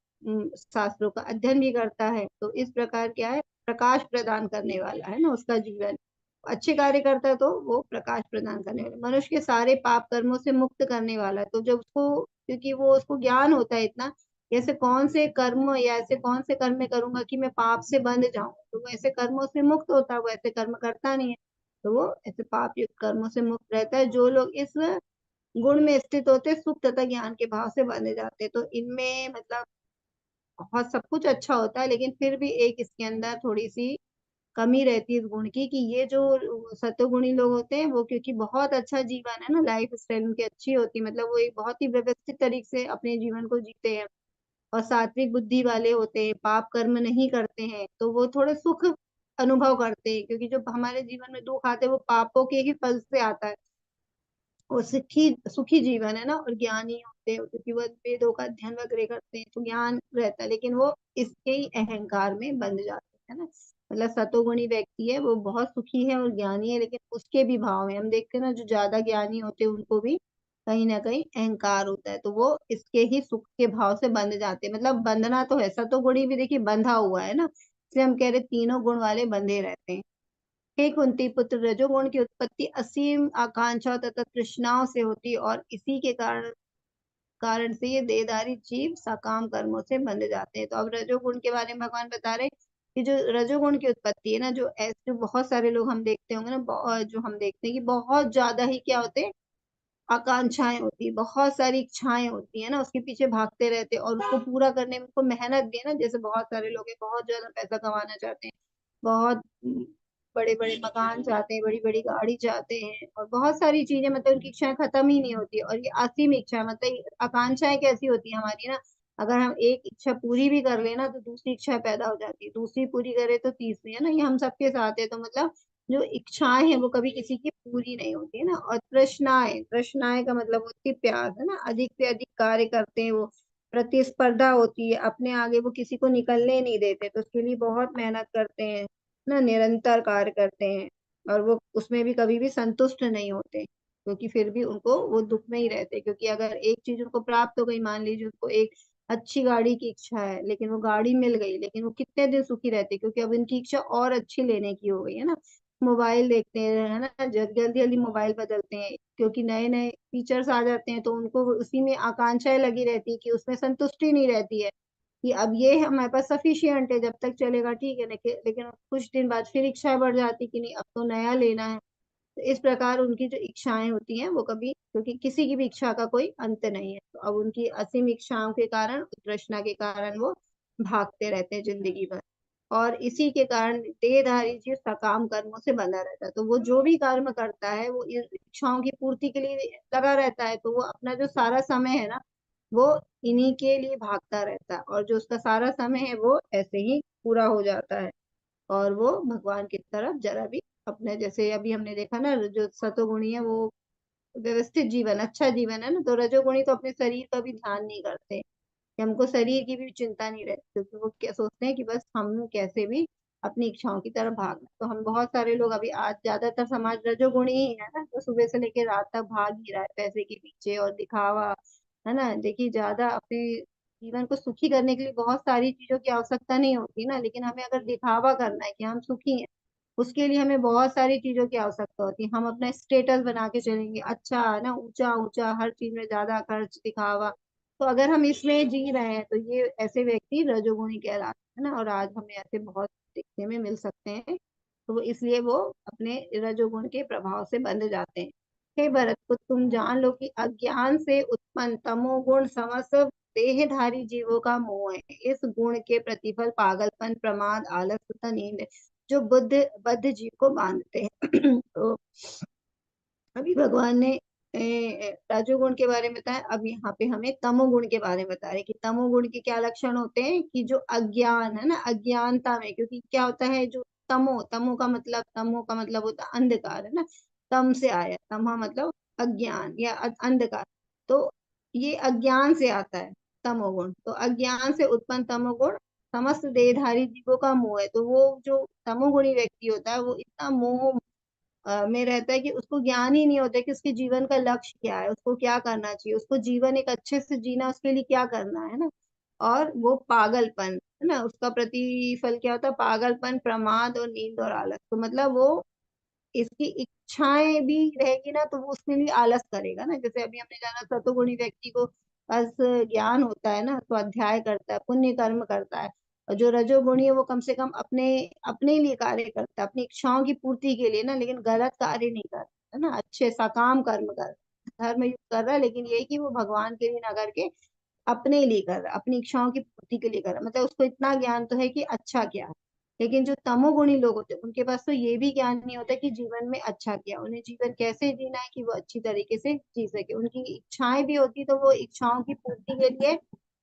A: शास्त्रों का अध्ययन भी करता है। तो इस प्रकार क्या है, प्रकाश प्रदान करने वाला है ना उसका जीवन, अच्छे कार्य करता है तो वो प्रकाश प्रदान करने वाला, मनुष्य के सारे पाप कर्मों से मुक्त करने वाला है। तो जब उसको, क्योंकि वो उसको ज्ञान होता है इतना, ऐसे कौन से कर्म या ऐसे कौन से कर्म मैं करूंगा कि मैं पाप से बंध जाऊं, तो वो ऐसे कर्मों से मुक्त होता है, वो ऐसे कर्म करता नहीं है, तो वो ऐसे पाप युक्त कर्मों से मुक्त रहता है। जो लोग इस गुण में स्थित होते हैं, सुख तथा ज्ञान के भाव से बंधे जाते हैं। तो इनमें मतलब बहुत सब कुछ अच्छा होता है, लेकिन फिर भी एक इसके अंदर थोड़ी सी कमी रहती है इस गुण की, कि ये जो सत्वगुणी लोग होते हैं वो, क्योंकि बहुत अच्छा जीवन है ना, लाइफ स्टाइल उनकी अच्छी होती है, मतलब वो एक बहुत ही व्यवस्थित तरीके से अपने जीवन को जीते हैं, और सात्विक बुद्धि वाले होते हैं, पाप कर्म नहीं करते हैं, तो वो थोड़े सुख अनुभव करते हैं, क्योंकि जो हमारे जीवन में दुख आते हैं वो पापों के ही फल से आता है। और सुखी सुखी जीवन है ना, और ज्ञानी होते हैं क्योंकि वो वेदों का अध्ययन वगैरह करते हैं, तो ज्ञान रहता है, लेकिन वो इसके ही अहंकार में बंध जाते हैं ना। मतलब सतोगुणी व्यक्ति है वो बहुत सुखी है और ज्ञानी है, लेकिन उसके भी भाव है, हम देखते हैं ना, जो ज्यादा ज्ञानी होते हैं उनको भी कहीं ना कहीं अहंकार होता है, तो वो इसके ही सुख के भाव से बंध जाते हैं। मतलब बंधना तो है, सतोगुणी भी देखिए बंधा हुआ है ना, इसलिए हम कह रहे तीनों गुण वाले बंधे रहते हैं। हे कुंती पुत्र, रजोगुण की उत्पत्ति असीम आकांक्षा तथा तृष्णाओं से होती है, और इसी के कारण कारण से ये देहधारी जीव सकाम कर्मों से बंध जाते हैं। तो अब रजोगुण के बारे में भगवान बता रहे हैं कि जो रजोगुण की उत्पत्ति है ना, जो ऐसे जो बहुत सारे लोग हम देखते होंगे ना, जो हम देखते हैं कि बहुत ज्यादा ही क्या होते हैं, आकांक्षाएं होती है, बहुत सारी इच्छाएं होती है ना, उसके पीछे भागते रहते हैं, और उसको पूरा करने में उनको मेहनत भी है ना। जैसे बहुत सारे लोग हैं बहुत ज्यादा पैसा कमाना चाहते हैं, बहुत बड़े बड़े मकान चाहते हैं, बड़ी बड़ी गाड़ी चाहते हैं, और बहुत सारी चीजें, मतलब उनकी इच्छाएं खत्म ही नहीं होती, और ये असीम इच्छा, मतलब आकांक्षाएं कैसी होती है हमारी ना, अगर हम एक इच्छा पूरी भी कर लेना तो दूसरी इच्छा पैदा हो जाती है, दूसरी पूरी करे तो तीसरी, है ना, ये हम सबके साथ है। तो मतलब जो इच्छाएं हैं वो कभी किसी की पूरी नहीं होती है ना। और तृष्णाएं, तृष्णाएं का मतलब होती है प्यास, है ना, अधिक से अधिक कार्य करते हैं वो, प्रतिस्पर्धा होती है, अपने आगे वो किसी को निकलने नहीं देते, तो उसके लिए बहुत मेहनत करते हैं ना, निरंतर कार्य करते हैं, और वो उसमें भी कभी भी संतुष्ट नहीं होते, क्योंकि फिर भी उनको वो दुख में ही रहते, क्योंकि अगर एक चीज उनको प्राप्त हो गई, मान लीजिए उनको एक अच्छी गाड़ी की इच्छा है, लेकिन वो गाड़ी मिल गई, लेकिन वो कितने दिन सुखी रहते, क्योंकि अब इनकी इच्छा और अच्छी लेने की हो गई है ना। मोबाइल देखते हैं, है ना, जल्दी जल्दी मोबाइल बदलते हैं क्योंकि नए नए फीचर्स आ जाते हैं, तो उनको उसी में आकांक्षाएं लगी रहती है कि उसमें संतुष्टि नहीं रहती है कि अब ये हमारे पास सफिशियंट है, जब तक चलेगा ठीक है, लेकिन कुछ दिन बाद फिर इच्छाएं बढ़ जाती कि नहीं अब तो नया लेना है। तो इस प्रकार उनकी जो इच्छाएं होती हैं वो कभी, क्योंकि किसी की भी इच्छा का कोई अंत नहीं है, तो अब उनकी असीम इच्छाओं के कारण, तृष्णा के कारण वो भागते रहते हैं जिंदगी भर। और इसी के कारण देहधारी जीव सकाम कर्मों से बंधा रहता है, तो वो जो भी कर्म करता है वो इस इच्छाओं की पूर्ति के लिए लगा रहता है, तो वो अपना जो सारा समय है ना वो इन्हीं के लिए भागता रहता है, और जो उसका सारा समय है वो ऐसे ही पूरा हो जाता है, और वो भगवान की तरफ जरा भी अपने, जैसे अभी हमने देखा ना, जो सतोगुणी है वो व्यवस्थित जीवन, अच्छा जीवन है ना, तो रजोगुणी तो अपने शरीर का भी ध्यान नहीं करते, कि हमको शरीर की भी चिंता नहीं रहती, क्योंकि वो क्या सोचते हैं कि बस हम कैसे भी अपनी इच्छाओं की तरफ भागना। तो हम बहुत सारे लोग अभी आज ज्यादातर समाज रजोगुणी ही है ना, तो सुबह से लेकर रात तक भाग ही रहा है पैसे के पीछे और दिखावा, है ना। देखिए ज्यादा अपने जीवन को सुखी करने के लिए बहुत सारी चीजों की आवश्यकता नहीं होती ना, लेकिन हमें अगर दिखावा करना है कि हम सुखी हैं, उसके लिए हमें बहुत सारी चीजों की आवश्यकता होती है। हम अपना स्टेटस बना के चलेंगे, अच्छा है ना, ऊंचा ऊंचा, हर चीज में ज्यादा खर्च, दिखावा। तो अगर हम इसमें जी रहे हैं तो ये ऐसे व्यक्ति रजोगुणी कहलाते हैं ना, और आज हमें ऐसे बहुत दिखने में मिल सकते हैं, तो वो इसलिए वो अपने रजोगुण के प्रभाव से बंध जाते हैं। हे भरत को तुम जान लो कि अज्ञान से उत्पन्न तमोगुण समस्त देहधारी जीवों का मोह है। इस गुण के प्रतिफल पागलपन, प्रमाद, आलस तथा नींद है, जो बद्ध जीव को बांधते हैं। तो अभी भगवान ने रजोगुण के बारे में बताया, अब यहाँ पे हमें तमोगुण के बारे में बता रहे हैं कि तमोगुण के क्या लक्षण होते हैं, कि जो अज्ञान है ना, अज्ञानता में, क्योंकि क्या होता है जो तमो का मतलब होता है अंधकार, है ना, तम से आया, तमह मतलब अज्ञान या अंधकार, तो ये अज्ञान से आता है तमोगुण। तो अज्ञान से उत्पन्न तमोगुण समस्त देहधारी जीवों का मोह है, तो वो जो तमोगुणी व्यक्ति होता है वो इतना मोह में रहता है कि उसको ज्ञान ही नहीं होता है कि उसके जीवन का लक्ष्य क्या है, उसको क्या करना चाहिए, उसको जीवन एक अच्छे से जीना, उसके लिए क्या करना है ना। और वो पागलपन, है ना, उसका प्रतिफल क्या होता है, पागलपन, प्रमाद और नींद और आलस। तो मतलब वो इसकी इच्छाएं भी रहेगी ना तो वो उसके लिए आलस करेगा ना, जैसे अभी हमने जाना सतोगुणी व्यक्ति को बस ज्ञान होता है ना, स्वाध्याय करता है, पुण्य कर्म करता है, और जो रजोगुणी है वो कम से कम अपने अपने लिए कार्य करता है, अपनी इच्छाओं की पूर्ति के लिए ना, लेकिन गलत कार्य नहीं करता, है ना, अच्छे सकाम कर्म कर धर्म युक्त कर रहा है, लेकिन ये कि वो भगवान के लिए ना करके अपने लिए कर रहा है, अपनी इच्छाओं की पूर्ति के लिए कर रहा है, मतलब उसको इतना ज्ञान तो है कि अच्छा क्या है। लेकिन जो तमोगुणी लोग होते हैं उनके पास तो ये भी ज्ञान नहीं होता कि जीवन में अच्छा क्या, उन्हें जीवन कैसे जीना है कि वो अच्छी तरीके से जी सके। उनकी इच्छाएं भी होती तो वो इच्छाओं की पूर्ति के लिए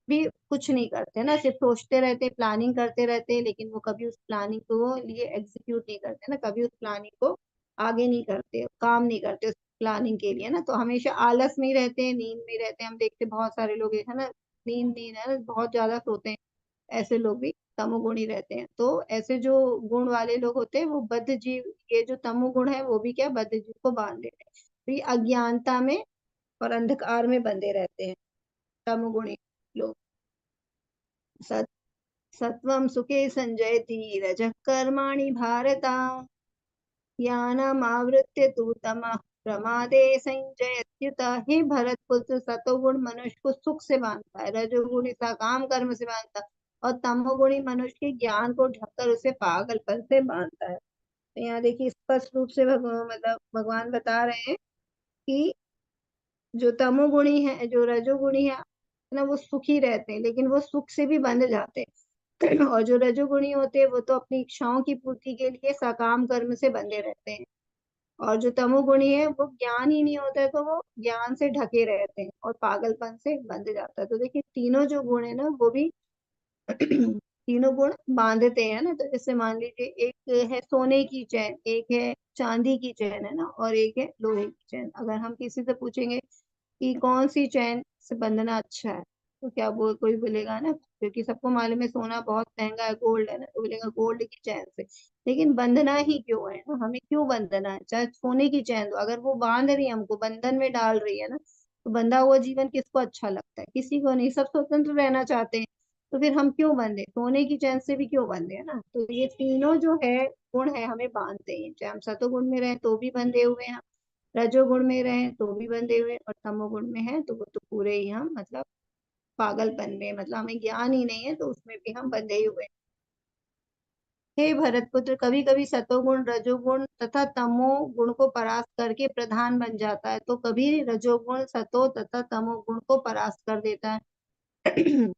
A: भी कुछ नहीं करते ना, सिर्फ सोचते रहते, प्लानिंग करते रहते, लेकिन वो कभी उस प्लानिंग को लिए एग्जीक्यूट नहीं करते ना, कभी उस प्लानिंग को आगे नहीं करते, काम नहीं करते उस प्लानिंग के लिए ना, तो हमेशा आलस में ही रहते हैं, नींद में रहते हैं। हम देखते बहुत सारे लोग है ना, नींद नींद है ना, बहुत ज्यादा सोते हैं, ऐसे लोग भी तमोगुणी रहते हैं। तो ऐसे जो गुण वाले लोग होते हैं वो बद्ध जीव, ये जो तमोगुण है वो भी क्या बद्ध जीव को बांध देते हैं, तो ये अज्ञानता में और अंधकार में बंधे रहते हैं तमोगुणी लोग। सत सत्वम सुखे संजयति रजः कर्माणि भारता, ज्ञानमावृत्य तु तमः प्रमादे संजयत्युत। हे भरत पुत्र, सतोगुण मनुष्य को सुख से बांधता है, रजोगुणी काम कर्म से बांधता है, और तमोगुणी मनुष्य के ज्ञान को ढककर उसे पागलपन से बांधता है। तो यहाँ देखिए स्पष्ट रूप से भगवान, मतलब भगवान बता रहे हैं कि जो तमोगुणी है, जो रजोगुणी है ना, वो सुखी रहते हैं, लेकिन वो सुख से भी बंध जाते हैं। और जो रजोगुणी होते हैं वो तो अपनी इच्छाओं की पूर्ति के लिए सकाम कर्म से बंधे रहते हैं, और जो तमोगुणी है वो ज्ञान ही नहीं होता है तो वो ज्ञान से ढके रहते हैं और पागलपन से बंध जाता है। तो देखिए तीनों जो गुण है ना वो भी तीनों गुण बांधते हैं ना, तो जैसे मान लीजिए एक है सोने की चैन, एक है चांदी की चैन, है ना, और एक है लोहे की चैन। अगर हम किसी से पूछेंगे कि कौन सी चैन से बंधना अच्छा है, तो क्या कोई बोलेगा ना, क्योंकि सबको मालूम है सोना बहुत महंगा है, गोल्ड है ना, तो बोलेगा गोल्ड की चैन से। लेकिन बंधना ही क्यों है ना, हमें क्यों बंधना है, चाहे सोने की चैन दो, अगर वो बांध रही है हमको, बंधन में डाल रही है ना, तो बंधा हुआ जीवन किसको अच्छा लगता है, किसी को नहीं, सब स्वतंत्र रहना चाहते हैं। तो फिर हम क्यों बंधे, सोने की चैन से भी क्यों बंधे, है ना। तो ये तीनों जो है गुण है हमें बांधते हैं, चाहे हम सतोगुण में रहे तो भी बंधे हुए हैं, रजोगुण में रहे तो भी बंधे हुए, और तमोगुण में है तो वो तो पूरे ही हम मतलब पागलपन में, मतलब हमें ज्ञान ही नहीं है तो उसमें भी हम बंधे ही हुए। हे भरतपुत्र, कभी कभी सतोगुण रजोगुण तथा तमो गुण को परास्त करके प्रधान बन जाता है, तो कभी रजोगुण सतो तथा तमोगुण को परास्त कर देता है।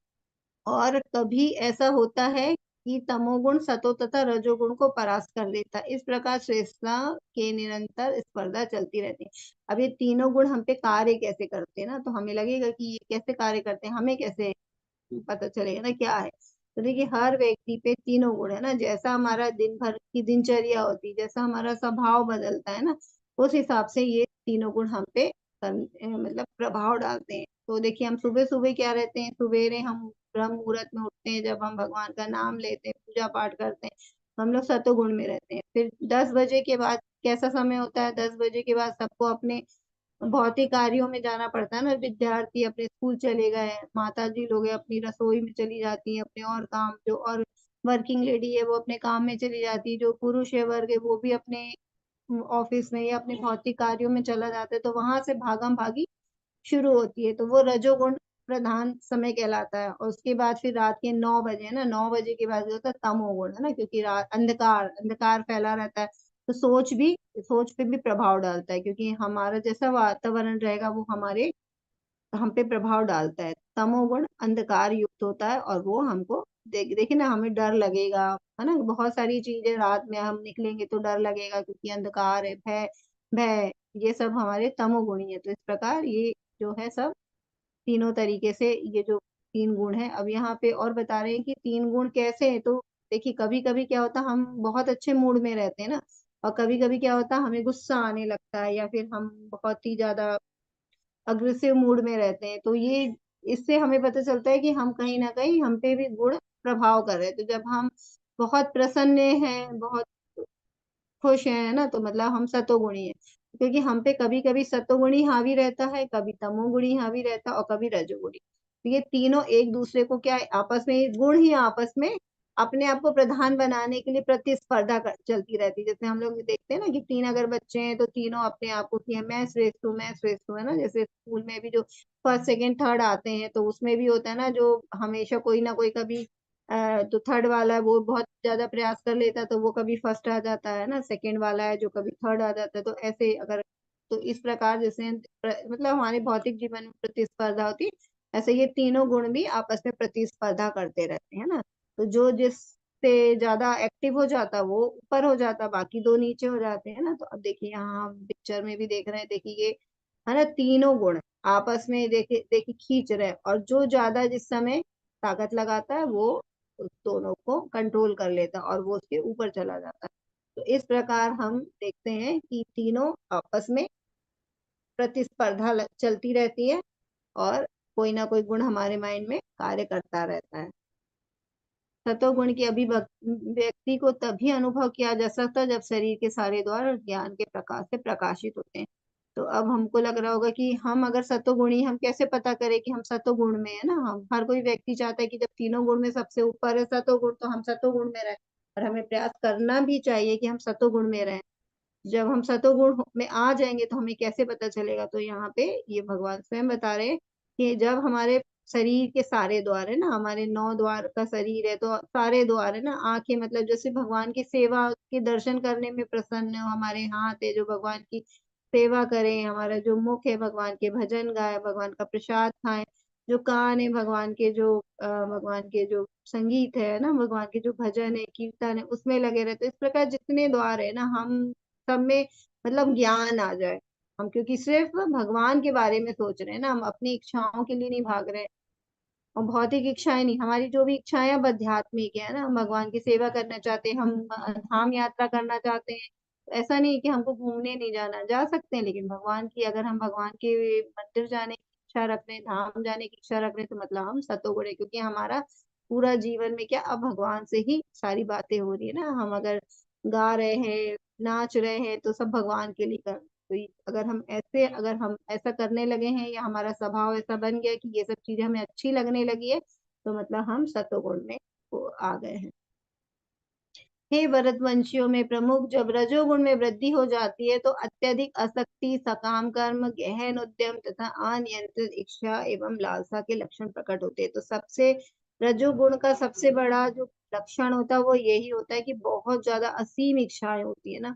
A: और कभी ऐसा होता है कि तमोगुण सतो तथा रजोगुण को परास्त कर देता है। इस प्रकार श्रेष्ठता के निरंतर स्पर्धा चलती रहती है। अब ये तीनों गुण हम पे कार्य कैसे करते हैं ना, तो हमें लगेगा कि ये कैसे कार्य करते हैं, हमें कैसे पता चलेगा ना क्या है। तो देखिए हर व्यक्ति पे तीनों गुण है ना, जैसा हमारा दिन भर की दिनचर्या होती है, जैसा हमारा स्वभाव बदलता है ना, उस हिसाब से ये तीनों गुण हम पे मतलब प्रभाव डालते हैं। तो देखिए हम सुबह सुबह क्या रहते हैं, सवेरे हम ब्रह्म मुहूर्त में उठते हैं, जब हम भगवान का नाम लेते हैं, पूजा पाठ करते हैं, हम लोग सतोगुण में रहते हैं। फिर 10 बजे के बाद कैसा समय होता है, 10 बजे के बाद सबको अपने भौतिक कार्यों में जाना पड़ता है ना, विद्यार्थी अपने स्कूल चले गए, माता जी लोग हैं अपनी रसोई में चली जाती हैं, अपने और काम जो, और वर्किंग लेडी है वो अपने काम में चली जाती है, जो पुरुष है वर्ग है वो भी अपने ऑफिस में या अपने भौतिक कार्यों में चला जाता है, तो वहां से भागम भागी शुरू होती है, तो वो रजोगुण प्रधान समय कहलाता है। और उसके बाद फिर रात के 9 बजे है ना, 9 बजे के बाद जो होता है तमोगुण, है ना, क्योंकि रात अंधकार अंधकार फैला रहता है, तो सोच पे भी प्रभाव डालता है, क्योंकि हमारा जैसा वातावरण रहेगा वो हमारे हम पे प्रभाव डालता है। तमोगुण अंधकार युक्त होता है और वो हमको देखिए ना, हमें डर लगेगा, है ना, बहुत सारी चीजें रात में हम निकलेंगे तो डर लगेगा, क्योंकि अंधकार है, भय भय ये सब हमारे तमोगुणी है। तो इस प्रकार ये जो है सब तीनों तरीके से ये जो 3 गुण है। अब यहाँ पे और बता रहे हैं कि 3 गुण कैसे है, तो देखिए कभी कभी क्या होता है हम बहुत अच्छे मूड में रहते हैं ना, और कभी कभी क्या होता है हमें गुस्सा आने लगता है, या फिर हम बहुत ही ज्यादा अग्रेसिव मूड में रहते हैं। तो ये इससे हमें पता चलता है कि हम कहीं ना कहीं हम पे भी गुण प्रभाव कर रहे हैं। तो जब हम बहुत प्रसन्न हैं, बहुत खुश हैं ना, तो मतलब हम सतोगुणी है, क्योंकि हम पे कभी कभी सतोगुणी हावी रहता है, कभी तमोगुणी हावी रहता है, और कभी रजोगुणी। तो ये तीनों एक दूसरे को क्या है, आपस में ये गुण ही आपस में अपने आप को प्रधान बनाने के लिए प्रतिस्पर्धा चलती रहती है। जैसे हम लोग देखते हैं ना कि 3 अगर बच्चे हैं तो तीनों अपने आप को किया मैं श्रेष्ठ हूँ, मैं श्रेष्ठ हूँ, है ना। जैसे स्कूल में भी जो फर्स्ट सेकंड थर्ड आते हैं, तो उसमें भी होता है ना, जो हमेशा कोई ना कोई कभी तो थर्ड वाला है वो बहुत ज्यादा प्रयास कर लेता है तो वो कभी फर्स्ट आ जाता है ना, सेकंड वाला है जो कभी थर्ड आ जाता है, तो ऐसे अगर, तो इस प्रकार जैसे मतलब हमारे भौतिक जीवन में प्रतिस्पर्धा होती है, ऐसे ये तीनों गुण भी आपस में प्रतिस्पर्धा करते रहते हैं ना। तो जो जिससे ज्यादा एक्टिव हो जाता वो ऊपर हो जाता, बाकी दो नीचे हो जाते हैं ना। तो अब देखिए यहाँ हम पिक्चर में भी देख रहे हैं, देखिए ये है ना, तीनों गुण आपस में देखिए देखिए खींच रहे हैं, और जो ज्यादा जिस समय ताकत लगाता है वो उस दोनों को कंट्रोल कर लेता है और वो उसके ऊपर चला जाता है। तो इस प्रकार हम देखते हैं कि तीनों आपस में प्रतिस्पर्धा चलती रहती है, और कोई ना कोई गुण हमारे माइंड में कार्य करता रहता है। सतोगुण की व्यक्ति को तभी अनुभव किया जा सकता है जब शरीर के सारे द्वार ज्ञान के प्रकाश से प्रकाशित होते हैं। तो अब हमको लग रहा होगा कि हम अगर सतोगुणी, हम कैसे पता करें कि हम सतोगुण में है ना। हम हर कोई व्यक्ति चाहता है कि जब तीनों गुण में सबसे ऊपर है सतोगुण, तो हम सतोगुण में रहें, और हमें प्रयास करना भी चाहिए कि हम सतोगुण में रहें। जब हम सतोगुण में आ जाएंगे तो हमें कैसे पता चलेगा, तो यहाँ पे ये भगवान स्वयं बता रहे हैं कि जब हमारे शरीर के सारे द्वार है ना, हमारे 9 द्वार का शरीर है तो सारे द्वार है ना, आंखें मतलब जैसे भगवान की सेवा के दर्शन करने में प्रसन्न हो, हमारे हाथ है जो भगवान की सेवा करें, हमारा जो मुख है भगवान के भजन गाए, भगवान का प्रसाद खाएं, जो कान है भगवान के जो भगवान के जो संगीत है ना, भगवान के जो भजन है कीर्तन है उसमें लगे रहते। इस प्रकार जितने द्वार है ना, हम सब में मतलब ज्ञान आ जाए। हम क्योंकि सिर्फ भगवान के बारे में सोच रहे हैं ना, हम अपनी इच्छाओं के लिए नहीं भाग रहे, और भौतिक इच्छाएं नहीं, हमारी जो भी इच्छाएं अब आध्यात्मिक है ना, हम भगवान की सेवा करना चाहते हैं, हम धाम यात्रा करना चाहते हैं। तो ऐसा नहीं कि हमको घूमने नहीं जाना, जा सकते हैं, लेकिन भगवान की, अगर हम भगवान के मंदिर जाने की इच्छा रख रहे हैं, धाम जाने की इच्छा रख रहे हैं, तो मतलब हम सतोगुण है, क्योंकि हमारा पूरा जीवन में क्या अब भगवान से ही सारी बातें हो रही है ना। हम अगर गा रहे हैं, नाच रहे हैं, तो सब भगवान के लिए कर, तो अगर हम ऐसा करने लगे हैं, या हमारा स्वभाव ऐसा बन गया कि ये सब चीजें हमें अच्छी लगने लगी है, तो मतलब हम सतोगुण में आ गए हैं। हे भरतवंशियों में प्रमुख, जब रजोगुण में वृद्धि हो जाती है तो अत्यधिक आसक्ति, सकाम कर्म, गहन उद्यम तथा अनियंत्रित इच्छा एवं लालसा के लक्षण प्रकट होते हैं। तो सबसे रजोगुण का सबसे बड़ा जो लक्षण होता है वो यही होता है कि बहुत ज्यादा असीम इच्छाएं होती है ना,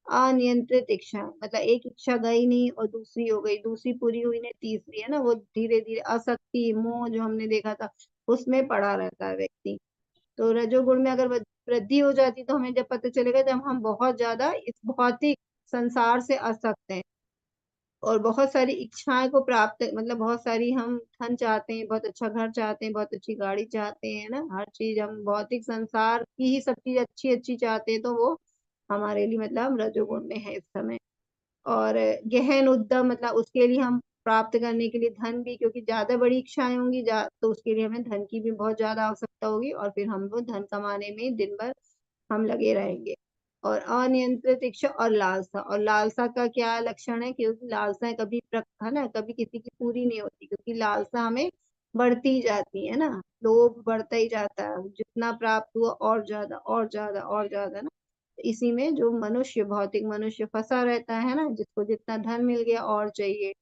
A: अनियंत्रित इच्छा, मतलब एक इच्छा गई नहीं और दूसरी हो गई, दूसरी पूरी हुई नहीं तीसरी, है ना, वो धीरे धीरे आसक्ति मोह जो हमने देखा था उसमें पड़ा रहता है व्यक्ति। तो रजोगुण में अगर वृद्धि हो जाती तो हमें जब पता चलेगा जब हम बहुत ज्यादा इस भौतिक संसार से आसक्त हैं और बहुत सारी इच्छाएं को प्राप्त, मतलब बहुत सारी हम धन चाहते हैं, बहुत अच्छा घर चाहते हैं, बहुत अच्छी गाड़ी चाहते हैं ना, हर चीज हम भौतिक संसार की ही सब चीज अच्छी अच्छी चाहते हैं, तो वो हमारे लिए मतलब हम रजोगुण में है इस समय। और गहन उद्यम, मतलब उसके लिए हम प्राप्त करने के लिए धन भी, क्योंकि ज्यादा बड़ी इच्छाएं होंगी तो उसके लिए हमें धन की भी बहुत ज्यादा आवश्यकता होगी और फिर हम वो धन कमाने में दिन भर हम लगे रहेंगे। और अनियंत्रित इच्छा और लालसा, और लालसा का क्या लक्षण है, क्योंकि लालसाएं कभी है ना कभी किसी की पूरी नहीं होती, क्योंकि लालसा हमें बढ़ती ही जाती है ना, लोभ बढ़ता ही जाता है, जितना प्राप्त हुआ और ज्यादा और ज्यादा और ज्यादा ना। इसी में जो मनुष्य, भौतिक मनुष्य फंसा रहता है ना, जिसको जितना धन मिल गया और चाहिए,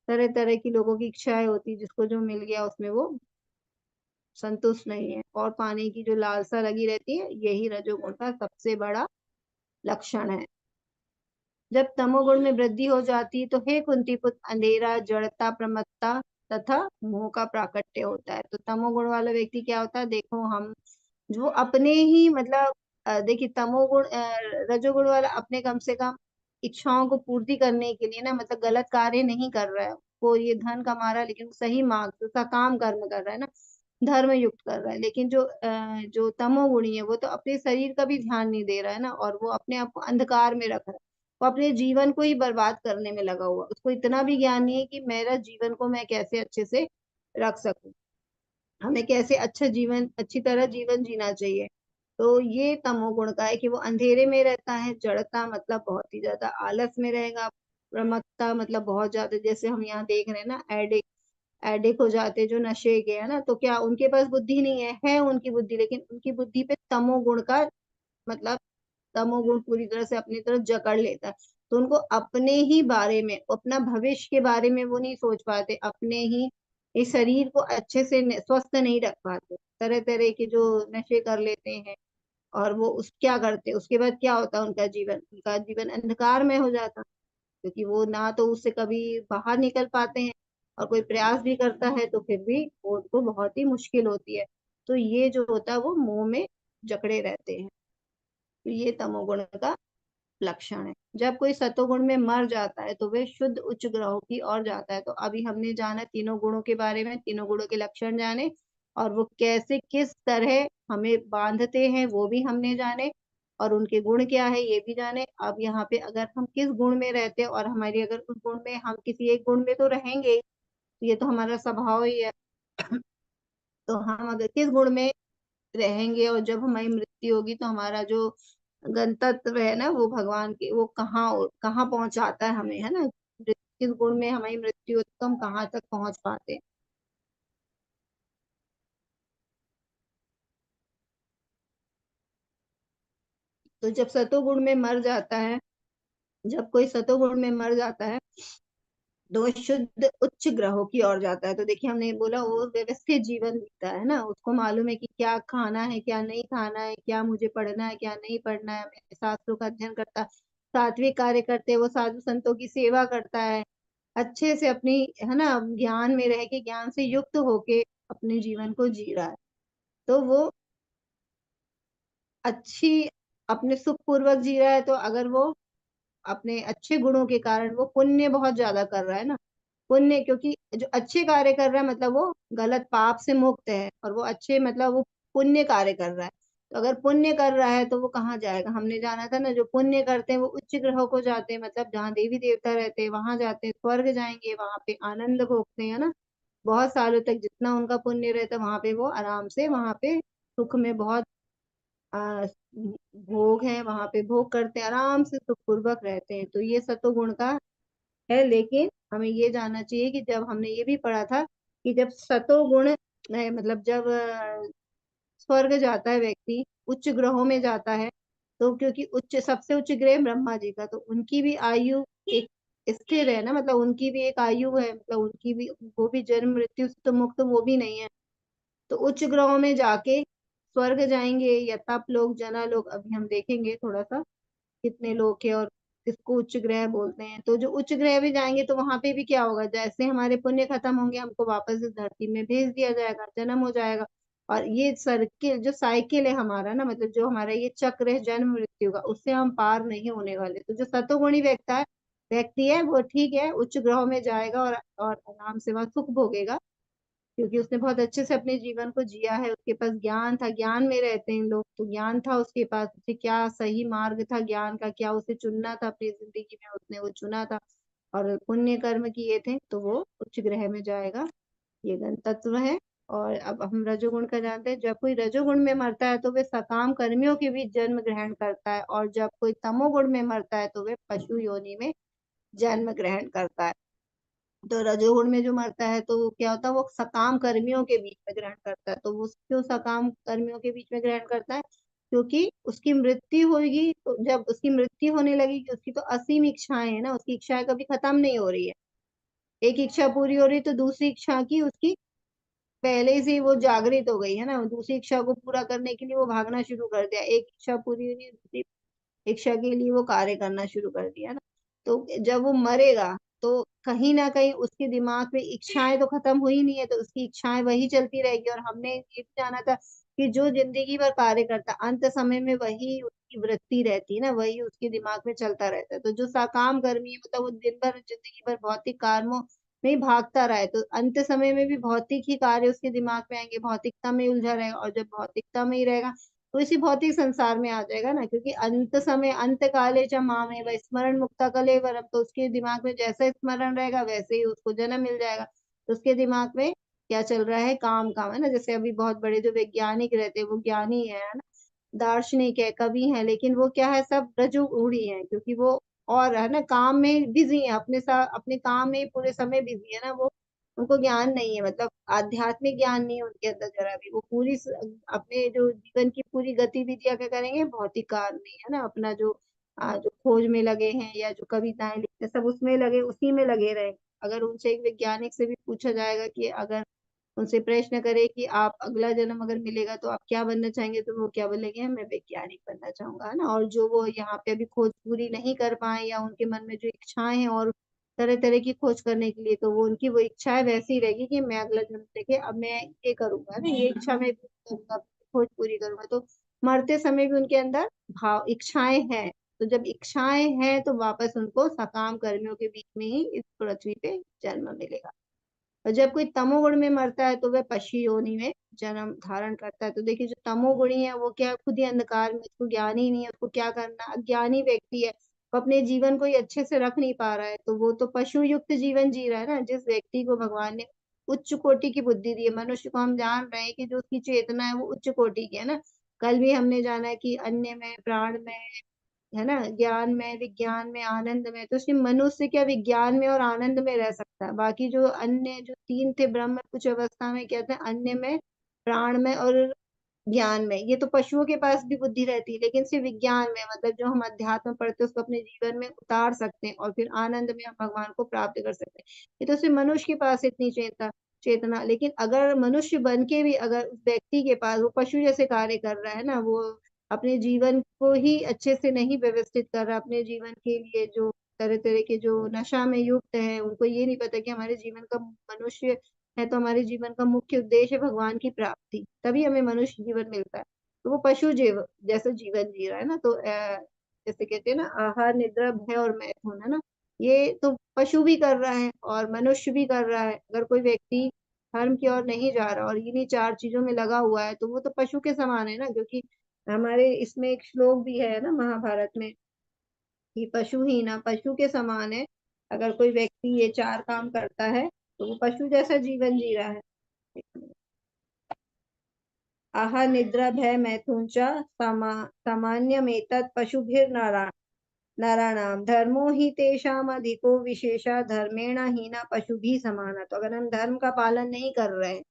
A: तरह तरह की लोगों की इच्छाएं होती, जिसको जो मिल गया उसमें वो संतुष्ट नहीं है और पाने की जो लालसा लगी रहती है, यही रजोगुण का सबसे बड़ा लक्षण है। जब तमोगुण में वृद्धि हो जाती है तो हे कुंती पुत्र, अंधेरा, जड़ता, प्रमत्ता तथा मोह का प्राकट्य होता है। तो तमोगुण वाला व्यक्ति क्या होता है, देखो हम जो अपने ही मतलब देखिए तमोगुण रजोगुण वाला अपने कम से कम इच्छाओं को पूर्ति करने के लिए ना, मतलब गलत कार्य नहीं कर रहा है, वो ये धन कमा रहा है लेकिन सही मार्ग से सकाम कर्म कर रहा है ना, धर्म युक्त कर रहा है। लेकिन जो तमोगुणी है वो तो अपने शरीर का भी ध्यान नहीं दे रहा है ना, और वो अपने आप को अंधकार में रख रहा है, वो अपने जीवन को ही बर्बाद करने में लगा हुआ, उसको इतना भी ज्ञान नहीं है कि मेरा जीवन को मैं कैसे अच्छे से रख सकूं, हमें कैसे अच्छा जीवन, अच्छी तरह जीवन जीना चाहिए। तो ये तमोगुण का है कि वो अंधेरे में रहता है, जड़ता मतलब बहुत ही ज्यादा आलस में रहेगा, प्रमत्ता मतलब बहुत ज्यादा, जैसे हम यहाँ देख रहे हैं ना, एडिक्ट एडिक्ट हो जाते हैं जो नशे के, है ना, तो क्या उनके पास बुद्धि नहीं है उनकी बुद्धि, लेकिन उनकी बुद्धि पे तमोगुण का मतलब तमोगुण पूरी तरह से अपनी तरफ जकड़ लेता है। तो उनको अपने ही बारे में, अपना भविष्य के बारे में वो नहीं सोच पाते, अपने ही इस शरीर को अच्छे से स्वस्थ नहीं रख पाते, तरह तरह के जो नशे कर लेते हैं, और वो उस क्या करते, उसके बाद क्या होता है, उनका जीवन अंधकार में हो जाता, क्योंकि वो ना तो उससे कभी बाहर निकल पाते हैं, और कोई प्रयास भी करता है तो फिर भी वो उनको बहुत ही मुश्किल होती है। तो ये जो होता है वो मोह में जकड़े रहते हैं। तो ये तमोगुण का लक्षण है। जब कोई सतोगुण में मर जाता है तो वे शुद्ध उच्च ग्रहों की ओर जाता है। तो अभी हमने जाना तीनों गुणों के बारे में, तीनों गुणों के लक्षण जाने, और वो कैसे किस तरह हमें बांधते हैं वो भी हमने जाने, और उनके गुण क्या है ये भी जाने। अब यहाँ पे अगर हम किस गुण में रहते हैं और हमारी अगर उस गुण में, हम किसी एक गुण में तो रहेंगे ही, तो ये तो हमारा स्वभाव ही है। तो हम अगर किस गुण में रहेंगे और जब हमारी मृत्यु होगी तो हमारा जो गंतव्य है ना वो भगवान के, वो कहाँ कहाँ पहुंचाता है हमें, है ना, किस गुण में हमारी मृत्यु होती तो हम कहाँ तक पहुंच पाते हैं। तो जब सतोगुण में मर जाता है, जब कोई सतोगुण में मर जाता है तो वो शुद्ध उच्च ग्रहों की ओर जाता है। तो देखिए हमने बोला वो व्यवस्थित जीवन जीता है ना, उसको मालूम है कि क्या खाना है क्या नहीं खाना है, क्या मुझे पढ़ना है क्या नहीं पढ़ना है, अपने शास्त्रों का अध्ययन करता है, सात्विक कार्य करते हैं, वो साधु संतों की सेवा करता है, अच्छे से अपनी, है ना, ज्ञान में रह के ज्ञान से युक्त होके अपने जीवन को जी रहा है। तो वो अच्छी अपने सुख पूर्वक जी रहा है, तो अगर वो अपने अच्छे गुणों के कारण वो पुण्य बहुत ज्यादा कर रहा है ना, पुण्य, क्योंकि जो अच्छे कार्य कर रहा है मतलब वो गलत पाप से मुक्त है, और वो अच्छे मतलब वो पुण्य कार्य कर रहा है। तो अगर पुण्य कर रहा है तो वो कहाँ जाएगा, हमने जाना था ना, जो पुण्य करते हैं वो उच्च ग्रहों को जाते हैं, मतलब जहाँ देवी देवता रहते हैं वहां जाते हैं, स्वर्ग जाएंगे, वहां पे आनंद भोगते हैं ना, बहुत सालों तक जितना उनका पुण्य रहता है वहां पे वो आराम से वहां पे सुख में बहुत आ, भोग है, वहां पे भोग करते हैं, आराम से सुखपूर्वक रहते हैं। तो ये सतोगुण का है। लेकिन हमें ये जानना चाहिए कि जब हमने ये भी पढ़ा था कि जब सतोगुण नहीं मतलब जब स्वर्ग जाता है व्यक्ति, उच्च ग्रहों में जाता है, तो क्योंकि उच्च सबसे उच्च ग्रह ब्रह्मा जी का, तो उनकी भी आयु एक स्थिर है ना, मतलब उनकी भी एक आयु है, मतलब उनकी भी, वो भी जन्म मृत्यु से तो मुक्त वो भी नहीं है। तो उच्च ग्रहों में जाके स्वर्ग जाएंगे या तप लोग, जना लोग, अभी हम देखेंगे थोड़ा सा कितने लोग हैं और किसको उच्च ग्रह बोलते हैं। तो जो उच्च ग्रह भी जाएंगे तो वहां पे भी क्या होगा, जैसे हमारे पुण्य खत्म होंगे हमको वापस इस धरती में भेज दिया जाएगा, जन्म हो जाएगा। और ये सर्किल जो साइकिल है हमारा ना, मतलब जो हमारा ये चक्र है जन्म मृत्यु का, उससे हम पार नहीं होने वाले। तो जो सतोगुणी व्यक्ति है वो ठीक है, उच्च ग्रहों में जाएगा और आराम से वहां सुख भोगेगा, क्योंकि उसने बहुत अच्छे से अपने जीवन को जिया है, उसके पास ज्ञान था, ज्ञान में रहते हैं लोग, तो ज्ञान था उसके पास, उसे क्या सही मार्ग था ज्ञान का, क्या उसे चुनना था अपनी जिंदगी में, उसने वो चुना था और पुण्य कर्म किए थे, तो वो उच्च ग्रह में जाएगा। ये गणतत्व है। और अब हम रजोगुण का जानते हैं, जब कोई रजोगुण में मरता है तो वे सकाम कर्मियों के बीच जन्म ग्रहण करता है, और जब कोई तमोगुण में मरता है तो वे पशु योनि में जन्म ग्रहण करता है। तो रजोगुण में जो मरता है तो वो क्या होता है, वो सकाम कर्मियों के बीच में ग्रहण करता है। तो वो क्यों सकाम कर्मियों के बीच में ग्रहण करता है, क्योंकि उसकी मृत्यु होगी, तो जब उसकी मृत्यु होने लगेगी, उसकी तो असीम इच्छाएं है ना, उसकी इच्छाएं कभी खत्म नहीं हो रही है। एक इच्छा पूरी हो रही तो दूसरी इच्छा की उसकी पहले से ही वो जागृत हो गई है ना, दूसरी इच्छा को पूरा करने के लिए वो भागना शुरू कर दिया, एक इच्छा पूरी हुई नहीं, दूसरी इच्छा के लिए वो कार्य करना शुरू कर दिया ना। तो जब वो मरेगा तो कहीं ना कहीं उसके दिमाग में इच्छाएं तो खत्म हुई नहीं है, तो उसकी इच्छाएं वही चलती रहेगी। और हमने ये भी जाना था कि जो जिंदगी भर कार्य करता अंत समय में वही उसकी वृत्ति रहती है ना, वही उसके दिमाग में चलता रहता है। तो जो सकाम कर्मी है, मतलब वो दिन भर जिंदगी भर भौतिक कार्यों में ही भागता रहा है, तो अंत समय में भी भौतिक ही कार्य उसके दिमाग में आएंगे, भौतिकता में उलझा रहेगा, और जब भौतिकता में ही रहेगा तो इसी भौतिक संसार में आ जाएगा ना, क्योंकि अंत समय अंत काले च मामे वह स्मरण मुक्ता कलेवरम, तो उसके दिमाग में जैसा स्मरण रहेगा वैसे ही उसको जन्म मिल जाएगा। तो उसके दिमाग में क्या चल रहा है, काम काम है ना। जैसे अभी बहुत बड़े जो वैज्ञानिक रहते हैं वो ज्ञानी है ना, दार्शनिक है, कवि है, लेकिन वो क्या है, सब रजोगुणी है, क्योंकि वो और है ना काम में बिजी है, अपने साथ अपने काम में पूरे समय बिजी है ना वो। उनको ज्ञान नहीं है, मतलब आध्यात्मिक ज्ञान नहीं है उनके अंदर जरा भी। वो अपने जो जीवन की पूरी गतिविधियां क्या करेंगे, भौतिक कार्य में है ना, अपना जो खोज में लगे हैं या जो कविताएं लिखते हैं सब उसमें लगे, उसी में लगे रहे। अगर उनसे एक वैज्ञानिक से भी पूछा जाएगा कि अगर उनसे प्रश्न करे कि आप अगला जन्म अगर मिलेगा तो आप क्या बनना चाहेंगे, तो वो क्या बोलेंगे, मैं वैज्ञानिक बनना चाहूंगा, है ना। और जो वो यहाँ पे अभी खोज पूरी नहीं कर पाए, या उनके मन में जो इच्छाएं हैं और तरह तरह की खोज करने के लिए, तो वो उनकी वो इच्छाएं वैसी रहेगी कि मैं अगला जन्म लेके अब मैं ये करूंगा ना, ये इच्छा मैं पूरी करूंगा, खोज पूरी करूंगा। तो मरते समय भी उनके अंदर भाव इच्छाएं हैं। तो जब इच्छाएं हैं तो वापस उनको सकाम कर्मियों के बीच में ही इस पृथ्वी पे जन्म मिलेगा। और जब कोई तमोगुण में मरता है तो वह पशु योनि में जन्म धारण करता है। तो देखिए जो तमोगुणी है वो क्या, खुद ही अंधकार में, उसको ज्ञान ही नहीं है, उसको क्या करना, अज्ञानी व्यक्ति है, वो अपने जीवन को ही अच्छे से रख नहीं पा रहा है, तो वो तो पशु युक्त जीवन जी रहा है ना। जिस व्यक्ति को भगवान ने उच्च कोटि की बुद्धि दी है, मनुष्य को हम जान रहे हैं कि जो उसकी चेतना है वो उच्च कोटि की है ना। कल भी हमने जाना है कि अन्य में, प्राण में, है ना, ज्ञान में, विज्ञान में, आनंद में। तो सिर्फ मनुष्य क्या विज्ञान में और आनंद में रह सकता है, बाकी जो अन्य जो तीन थे ब्रह्म कुछ अवस्था में क्या थे, अन्य में, प्राण में और ज्ञान में, ये तो पशुओं के पास भी बुद्धि रहती है, लेकिन सिर्फ विज्ञान में, मतलब जो हम अध्यात्म पढ़ते हैं उसको अपने जीवन में उतार सकते हैं, और फिर आनंद में हम भगवान को प्राप्त कर सकते हैं। ये तो सिर्फ मनुष्य के पास इतनी चेतना। लेकिन अगर मनुष्य बन के भी अगर उस व्यक्ति के पास वो पशु जैसे कार्य कर रहा है ना, वो अपने जीवन को ही अच्छे से नहीं व्यवस्थित कर रहा, अपने जीवन के लिए जो तरह तरह के जो नशा में युक्त है, उनको ये नहीं पता कि हमारे जीवन का मनुष्य है तो हमारे जीवन का मुख्य उद्देश्य है भगवान की प्राप्ति, तभी हमें मनुष्य जीवन मिलता है। तो वो पशु जीव जैसा जीवन जी रहा है ना। तो जैसे कहते हैं ना, आहार निद्रा भय और मैथुन, है ना, ये तो पशु भी कर रहा है और मनुष्य भी कर रहा है। अगर कोई व्यक्ति धर्म की ओर नहीं जा रहा और इन्हीं चार चीजों में लगा हुआ है तो वो तो पशु के समान है ना। क्योंकि हमारे इसमें एक श्लोक भी है ना महाभारत में कि पशु ही ना पशु के समान है। अगर कोई व्यक्ति ये चार काम करता है तो वो पशु जैसा जीवन जी रहा है। आहार निद्रा भय मैथुन च सामान्यमेतत् पशुभिर्नरा नराणाम धर्मो ही तेषाम अधिको विशेषा धर्मेण हीना पशु भी समाना। तो अगर हम धर्म का पालन नहीं कर रहे हैं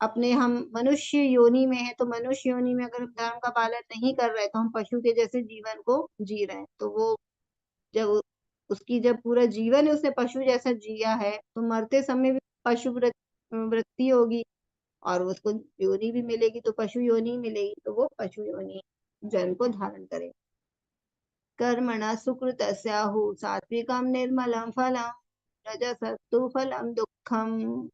A: अपने हम मनुष्य योनि में है, तो मनुष्य योनि में अगर हम धर्म का पालन नहीं कर रहे तो हम पशु के जैसे जीवन को जी रहे हैं। तो वो जब उसकी जब पूरा जीवन उसने पशु जैसा जिया है, तो मरते समय भी पशु वृत्ति होगी और उसको योनि भी मिलेगी, तो पशु योनि मिलेगी, तो वो पशु योनि जन्म को धारण करेगा। कर्मणा सुकृतस्याहु सात्विकम निर्मलम फलम रजसस्तु फलम दुःखम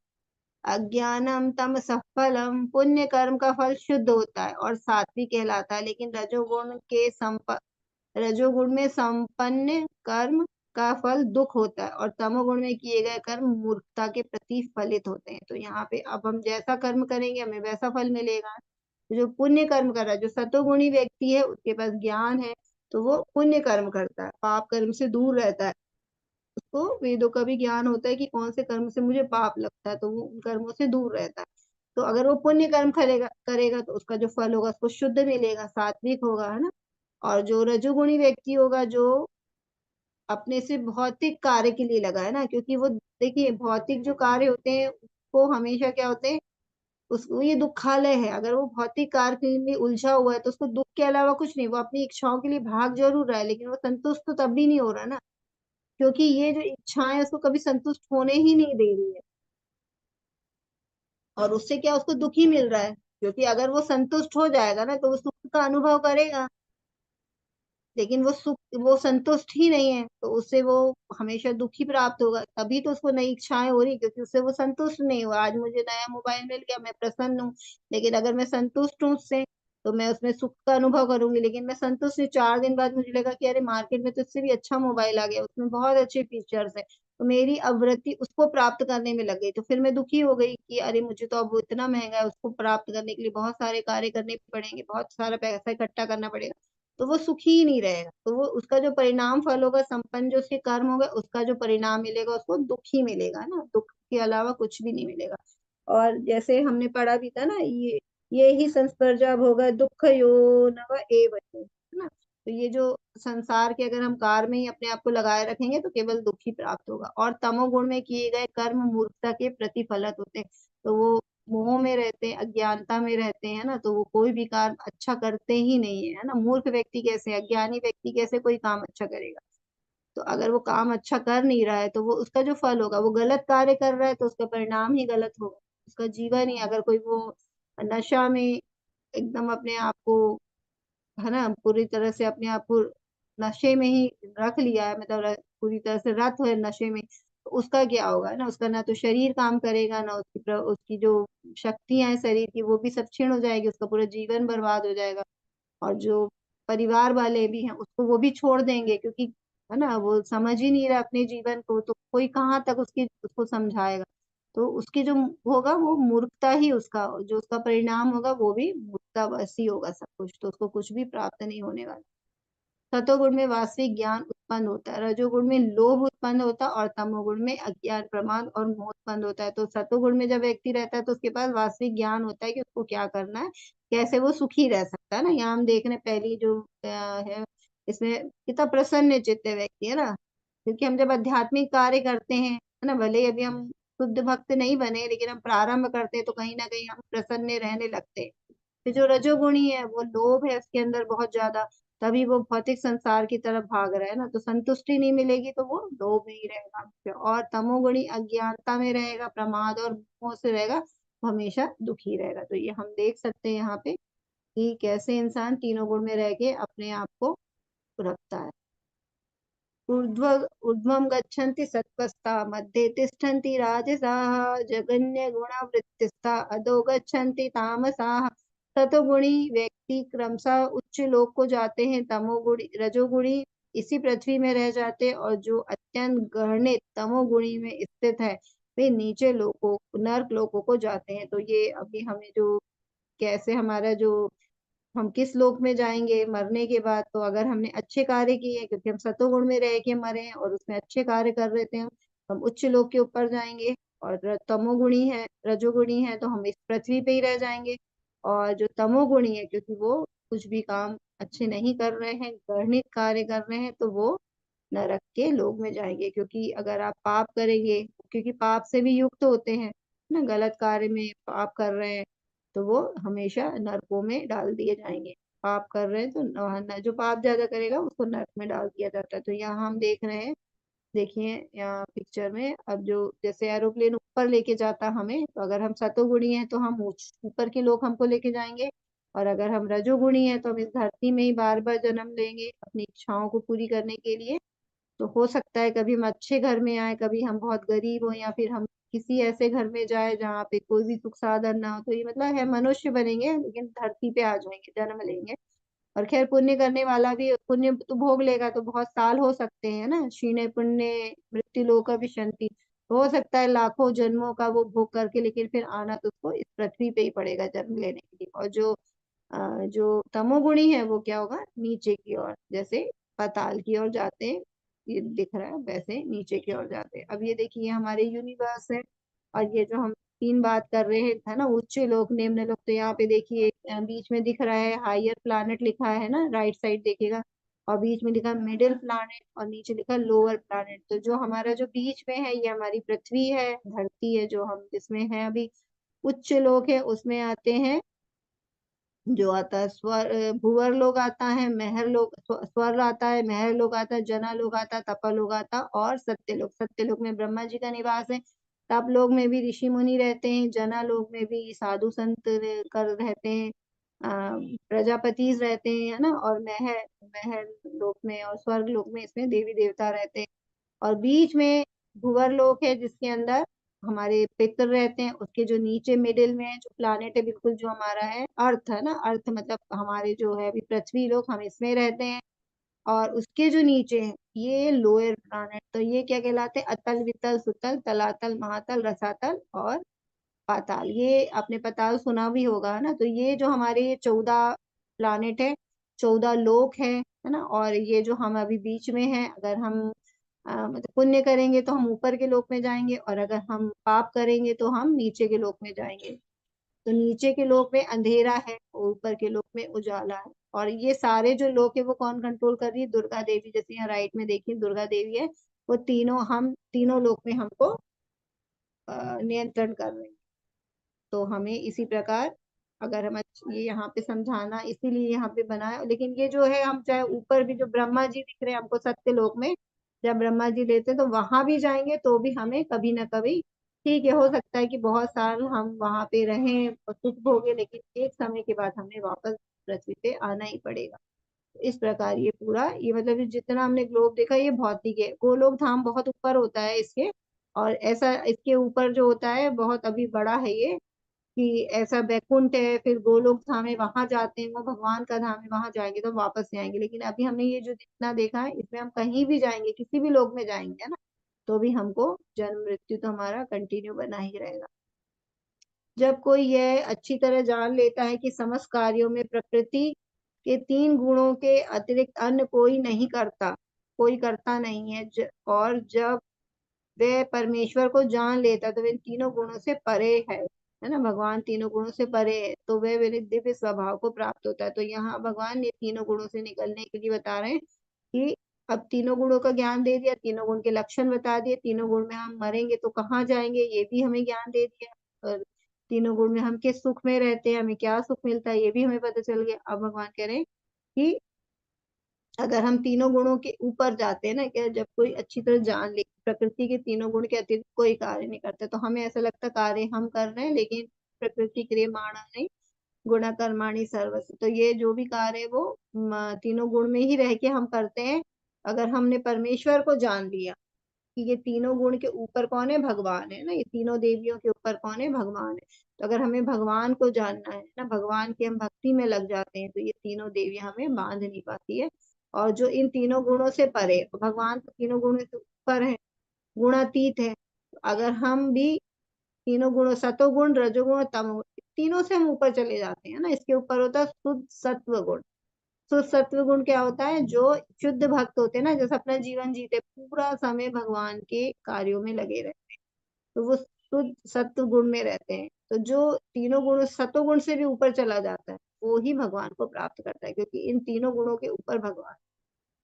A: अज्ञानम तमसः फलम। पुण्य कर्म का फल शुद्ध होता है और सात्विक कहलाता है, लेकिन रजोगुण में संपन्न कर्म का फल दुख होता है और तमोगुण में किए गए कर्म मूर्खता के प्रतिफलित होते हैं। तो यहाँ पे अब हम जैसा कर्म करेंगे हमें वैसा फल मिलेगा। तो जो पुण्य कर्म कर रहा है, जो सतोगुणी व्यक्ति है, उसके पास ज्ञान है, तो वो पुण्य कर्म करता है, पाप कर्म से दूर रहता है। उसको वेदों का भी ज्ञान होता है कि कौन से कर्म से मुझे पाप लगता है, तो वो उन कर्मों से दूर रहता है। तो अगर वो पुण्य कर्म करेगा करेगा तो उसका जो फल होगा उसको शुद्ध मिलेगा, सात्विक होगा, है ना। और जो रजोगुणी व्यक्ति होगा, जो अपने से भौतिक कार्य के लिए लगा है ना, क्योंकि वो देखिए भौतिक जो कार्य होते हैं वो हमेशा क्या होते हैं, उसको ये दुखालय है। अगर वो भौतिक कार्य के लिए उलझा हुआ है तो उसको दुख के अलावा कुछ नहीं, वो अपनी इच्छाओं के लिए भाग जरूर रहा है, लेकिन वो संतुष्ट तो तब भी नहीं हो रहा ना, क्योंकि ये जो इच्छाएं उसको कभी संतुष्ट होने ही नहीं दे रही है। और उससे क्या, उसको दुख ही मिल रहा है, क्योंकि अगर वो संतुष्ट हो जाएगा ना तो वो सुख का अनुभव करेगा, लेकिन वो संतुष्ट ही नहीं है, तो उससे वो हमेशा दुखी प्राप्त होगा। तभी तो उसको नई इच्छाएं हो रही, क्योंकि उससे वो संतुष्ट नहीं हुआ। आज मुझे नया मोबाइल मिल गया, मैं प्रसन्न हूँ, लेकिन अगर मैं संतुष्ट हूँ उससे तो मैं उसमें सुख का अनुभव करूंगी। लेकिन मैं संतुष्ट हुई, 4 दिन बाद मुझे लगा कि अरे मार्केट में तो इससे भी अच्छा मोबाइल आ गया, उसमें बहुत अच्छे फीचर्स है, तो मेरी आवृत्ति उसको प्राप्त करने में लग गई, तो फिर मैं दुखी हो गई कि अरे मुझे तो अब वो इतना महंगा है, उसको प्राप्त करने के लिए बहुत सारे कार्य करने पड़ेंगे, बहुत सारा पैसा इकट्ठा करना पड़ेगा, तो वो सुखी ही नहीं रहेगा। तो वो उसका जो परिणाम फल होगा, संपन्न जो उसके कर्म होगा, उसका जो परिणाम मिलेगा उसको दुख ही मिलेगा ना, दुख के अलावा कुछ भी नहीं मिलेगा। और जैसे हमने पढ़ा भी था ना, ये ही संस्पर्जा होगा दुख यो नव एव च, है ना। तो ये जो संसार के अगर हम कार में ही अपने आप को लगाए रखेंगे तो केवल दुख ही प्राप्त होगा। और तमोगुण में किए गए कर्म मूर्खता के प्रतिफलित होते हैं, तो वो मोह में रहते हैं, अज्ञानता में रहते हैं ना, तो वो कोई भी काम अच्छा करते ही नहीं है, है ना। मूर्ख व्यक्ति कैसे, अज्ञानी व्यक्ति कैसे कोई काम अच्छा करेगा। तो अगर वो काम अच्छा कर नहीं रहा है तो वो उसका जो फल होगा, वो गलत कार्य कर रहा है तो उसका परिणाम ही गलत होगा। उसका जीवन ही, अगर कोई वो नशा में एकदम अपने आप को, है ना, पूरी तरह से अपने आप को नशे में ही रख लिया है, मतलब पूरी तरह से रत है नशे में, तो उसका क्या होगा ना, उसका ना तो शरीर काम करेगा, ना उसकी जो शक्तियां हैं शरीर की वो भी सब क्षीण हो जाएगी, उसका पूरा जीवन बर्बाद हो जाएगा। और जो परिवार वाले भी हैं उसको वो भी छोड़ देंगे, क्योंकि है ना वो समझ ही नहीं रहा अपने जीवन को, तो कोई कहाँ तक उसको समझाएगा। तो उसकी जो होगा वो मूर्खता ही, उसका जो उसका परिणाम होगा वो भी मूर्खता बस ही होगा सब कुछ, तो उसको कुछ भी प्राप्त नहीं होने वाला। सतोगुण में वास्तविक ज्ञान उत्पन्न होता है, रजोगुण में लोभ उत्पन्न होता है और तमोगुण में अज्ञान प्रमाद और मोह उत्पन्न होता है। तो सतोगुण में जब व्यक्ति रहता है तो उसके पास वास्तविक ज्ञान होता है कि उसको क्या करना है, कैसे वो सुखी रह सकता है ना। यहाँ हम देख रहे हैं पहली जो है, इसमें कितना प्रसन्न चित्त व्यक्ति है ना, क्योंकि हम जब आध्यात्मिक कार्य करते हैं, है ना, भले ही अभी हम शुद्ध भक्त नहीं बने, लेकिन हम प्रारंभ करते हैं तो कहीं ना कहीं हम प्रसन्न रहने लगते हैं। तो जो रजोगुणी है वो लोभ है उसके अंदर बहुत ज्यादा, तभी वो भौतिक संसार की तरफ भाग रहा है ना, तो संतुष्टि नहीं मिलेगी तो वो लोभ में ही रहेगा। और तमोगुणी अज्ञानता में रहेगा, प्रमाद और मोह से रहेगा, वो हमेशा दुखी रहेगा। तो ये हम देख सकते हैं यहाँ पे कि कैसे इंसान तीनों गुण में रह के अपने आप को रखता है। ऊर्ध्व ऊर्ध्वं गच्छन्ति सत्त्वस्ता मध्ये तिष्ठन्ति राजसाः जगन्य गुणवृत्तिस्ता अधो गच्छन्ति तामसाः। सतोगुणी व्यक्ति क्रमशः उच्च लोक को जाते हैं, तमोगुणी रजोगुणी इसी पृथ्वी में रह जाते हैं, और जो अत्यंत घृणित तमोगुणी में स्थित है वे नीचे लोकों नर्क लोकों को जाते हैं। तो ये अभी हमें जो कैसे हमारा जो हम किस लोक में जाएंगे मरने के बाद, तो अगर हमने अच्छे कार्य किए हैं, क्योंकि हम सतोगुण में रह के मरे हैं और उसमें अच्छे कार्य कर रहे थे, हम उच्च लोक के ऊपर जाएंगे। और तमोगुणी है, रजोगुणी है, तो हम इस पृथ्वी पे ही रह जाएंगे। और जो तमोगुणी है, क्योंकि वो कुछ भी काम अच्छे नहीं कर रहे हैं, घृणित कार्य कर रहे हैं, तो वो नरक के लोक में जाएंगे। क्योंकि अगर आप पाप करेंगे, क्योंकि पाप से भी युक्त होते हैं ना, गलत कार्य में पाप कर रहे हैं तो वो हमेशा नरकों में डाल दिए जाएंगे। पाप कर रहे हैं तो जो पाप ज्यादा करेगा उसको नरक में डाल दिया जाता है। तो यहाँ हम देख रहे हैं, देखिए यहाँ पिक्चर में, अब जो जैसे एरोप्लेन ऊपर लेके जाता हमें, तो अगर हम सतोगुणी हैं तो हम ऊपर के लोग हमको लेके जाएंगे, और अगर हम रजोगुणी हैं तो हम इस धरती में ही बार बार जन्म लेंगे अपनी इच्छाओं को पूरी करने के लिए। तो हो सकता है कभी हम अच्छे घर में आए, कभी हम बहुत गरीब हो, या फिर हम किसी ऐसे घर में जाए जहाँ पे कोई भी सुख साधन ना हो। तो ये मतलब है मनुष्य बनेंगे लेकिन धरती पे आ जाएंगे, जन्म लेंगे। और खैर पुण्य करने वाला भी पुण्य तो भोग लेगा, तो बहुत साल हो सकते हैं ना, क्षीणे पुण्य मृत्यु लोक विशंति। हो सकता है लाखों जन्मों का वो भोग करके, लेकिन फिर आना तो उसको इस पृथ्वी पे ही पड़ेगा जन्म लेने के लिए। और जो तमोगुणी है वो क्या होगा, नीचे की ओर, जैसे पाताल की ओर जाते हैं, ये दिख रहा है वैसे नीचे की ओर जाते हैं। अब ये देखिए हमारे यूनिवर्स है, और ये जो हम तीन बात कर रहे हैं था ना, उच्च लोक निम्न लोक, तो यहाँ पे देखिए बीच में दिख रहा है हायर प्लैनेट लिखा है ना, राइट साइड देखिएगा, और बीच में लिखा मिडिल प्लैनेट, और नीचे लिखा लोअर प्लैनेट। तो जो हमारा जो बीच में है ये हमारी पृथ्वी है, धरती है, जो हम जिसमें है अभी। उच्च लोक है उसमें आते हैं, जो आता है भूवर लोग आता है, महर लोग, स्वर आता है, महर लोग आता है, जना लोग आता है, तप लोग आता है, और सत्य लोग। सत्य लोग में ब्रह्मा जी का निवास है, तप लोग में भी ऋषि मुनि रहते हैं, जना लोग में भी साधु संत कर रहते हैं, प्रजापति रहते हैं, है ना, और महर महर लोक में और स्वर्ग लोक में इसमें देवी देवता रहते हैं। और बीच में भूवर लोक है जिसके अंदर हमारे पितर रहते हैं, उसके जो नीचे मिडिल में है जो प्लानेट है बिल्कुल, जो हमारा है अर्थ है ना, अर्थ मतलब हमारे जो है अभी पृथ्वी लोक, हम इसमें रहते हैं। और उसके जो नीचे है ये लोअर प्लानेट, तो ये क्या कहलाते हैं, अतल वितल सुतल तलातल महातल रसातल और पाताल। ये आपने पाताल सुना भी होगा, है ना। तो ये जो हमारे ये 14 प्लानेट है, 14 लोक है ना। और ये जो हम अभी बीच में है, अगर हम मतलब पुण्य करेंगे तो हम ऊपर के लोक में जाएंगे, और अगर हम पाप करेंगे तो हम नीचे के लोक में जाएंगे। तो नीचे के लोक में अंधेरा है और ऊपर के लोक में उजाला है। और ये सारे जो लोक है वो कौन कंट्रोल कर रही है, दुर्गा देवी। जैसे यहाँ राइट में देखिए दुर्गा देवी है, वो तीनों, हम तीनों लोक में हमको नियंत्रण कर रहे हैं। तो हमें इसी प्रकार, अगर हम ये यहाँ पे समझाना इसीलिए यहाँ पे बनाया। लेकिन ये जो है, हम चाहे ऊपर भी जो ब्रह्मा जी दिख रहे हैं हमको सत्य लोक में, जब ब्रह्मा जी लेते हैं तो वहां भी जाएंगे तो भी हमें कभी ना कभी, ठीक है, हो सकता है कि बहुत साल हम वहां पे रहें और सुख भोगे, लेकिन एक समय के बाद हमें वापस पृथ्वी पे आना ही पड़ेगा। तो इस प्रकार ये पूरा, ये मतलब ये जितना हमने ग्लोब देखा ये भौतिक है, गोलोक धाम बहुत ऊपर होता है इसके। और ऐसा इसके ऊपर जो होता है बहुत अभी बड़ा है ये, कि ऐसा बैकुंठ है, फिर गोलोक धाम है, वहां जाते हैं, वो भगवान का धाम है, वहां जाएंगे तो वापस से आएंगे। लेकिन अभी हमने ये जो जितना देखा है इसमें हम कहीं भी जाएंगे, किसी भी लोक में जाएंगे, है ना, तो भी हमको जन्म मृत्यु तो हमारा कंटिन्यू बना ही रहेगा। जब कोई यह अच्छी तरह जान लेता है कि समस्त कार्यों में प्रकृति के 3 गुणों के अतिरिक्त अन्य कोई नहीं करता, कोई करता नहीं है, और जब वे परमेश्वर को जान लेता तो वे इन तीनों गुणों से परे है ना, भगवान तीनों गुणों से परे है, तो वह मेरे दिव्य स्वभाव को प्राप्त होता है। तो यहाँ भगवान ये तीनों गुणों से निकलने के लिए बता रहे हैं कि अब तीनों गुणों का ज्ञान दे दिया, तीनों गुण के लक्षण बता दिए, तीनों गुण में हम मरेंगे तो कहाँ जाएंगे ये भी हमें ज्ञान दे दिया, और तीनों गुण में हम किस सुख में रहते हैं, हमें क्या सुख मिलता है ये भी हमें पता चल गया। अब भगवान कह रहे हैं कि अगर हम तीनों गुणों के ऊपर जाते हैं ना, क्या जब कोई अच्छी तरह जान ले प्रकृति के तीनों गुण के अतिरिक्त कोई कार्य नहीं करता, तो हमें ऐसा लगता कार्य हम कर रहे हैं, लेकिन प्रकृति क्रियमाणा नहीं गुणा कर्माणि सर्वस्व, तो ये जो भी कार्य है वो तीनों गुण में ही रह के हम करते हैं। अगर हमने परमेश्वर को जान लिया कि ये तीनों गुण के ऊपर कौन है, भगवान है ना, ये तीनों देवियों के ऊपर कौन है, भगवान है। तो अगर हमें भगवान को जानना है ना, भगवान की हम भक्ति में लग जाते हैं, तो ये तीनों देवियां हमें बांध नहीं पाती है। और जो इन तीनों गुणों से परे, भगवान तो तीनों गुणों से ऊपर है, गुणातीत है। तो अगर हम भी तीनों गुणों, सतोगुण रजोगुण तमोगुण, तीनों से हम ऊपर चले जाते हैं ना, इसके ऊपर होता है शुद्ध सत्व गुण। शुद्ध सत्व गुण क्या होता है, जो शुद्ध भक्त होते हैं ना, जैसे अपना जीवन जीते पूरा समय भगवान के कार्यों में लगे रहते हैं, तो वो शुद्ध सत्व गुण में रहते हैं। तो जो तीनों गुण सतोगुण से भी ऊपर चला जाता है वो ही भगवान को प्राप्त करता है, क्योंकि इन तीनों गुणों के ऊपर भगवान।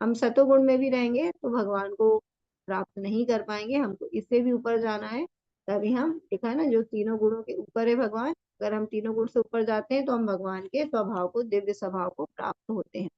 A: हम सतोगुण में भी रहेंगे तो भगवान को प्राप्त नहीं कर पाएंगे, हमको इससे भी ऊपर जाना है तभी हम देखा ना, जो तीनों गुणों के ऊपर है भगवान, अगर हम तीनों गुण से ऊपर जाते हैं तो हम भगवान के स्वभाव को, दिव्य स्वभाव को प्राप्त होते हैं।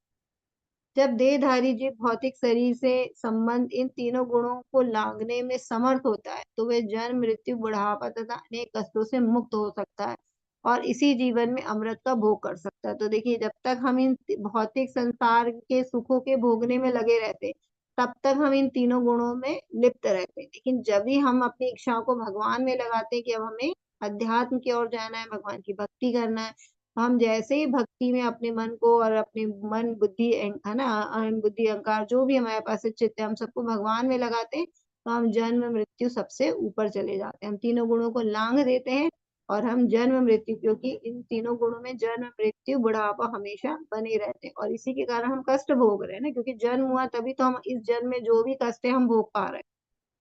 A: जब देहधारी जीव भौतिक शरीर से संबंध इन तीनों गुणों को लांघने में समर्थ होता है तो वह जन्म, मृत्यु, बुढ़ापा तथा अनेक कष्टों से मुक्त हो सकता है और इसी जीवन में अमृत का भोग कर सकता है। तो देखिए, जब तक हम इन भौतिक संसार के सुखों के भोगने में लगे रहते, तब तक हम इन तीनों गुणों में लिप्त रहते हैं। लेकिन जब भी हम अपनी इच्छाओं को भगवान में लगाते हैं कि अब हमें अध्यात्म की ओर जाना है, भगवान की भक्ति करना है, हम जैसे ही भक्ति में अपने मन को और अपने मन, बुद्धि, है ना, बुद्धि, अहंकार, जो भी हमारे पास चित्त है, हम सबको भगवान में लगाते हैं, तो हम जन्म मृत्यु सबसे ऊपर चले जाते हैं। हम तीनों गुणों को लांघ देते हैं और हम जन्म मृत्यु, क्योंकि इन तीनों गुणों में जन्म, मृत्यु, बुढ़ापा हमेशा बने रहते हैं और इसी के कारण हम कष्ट भोग रहे हैं ना, क्योंकि जन्म हुआ तभी तो हम इस जन्म में जो भी कष्ट है हम भोग पा रहे हैं।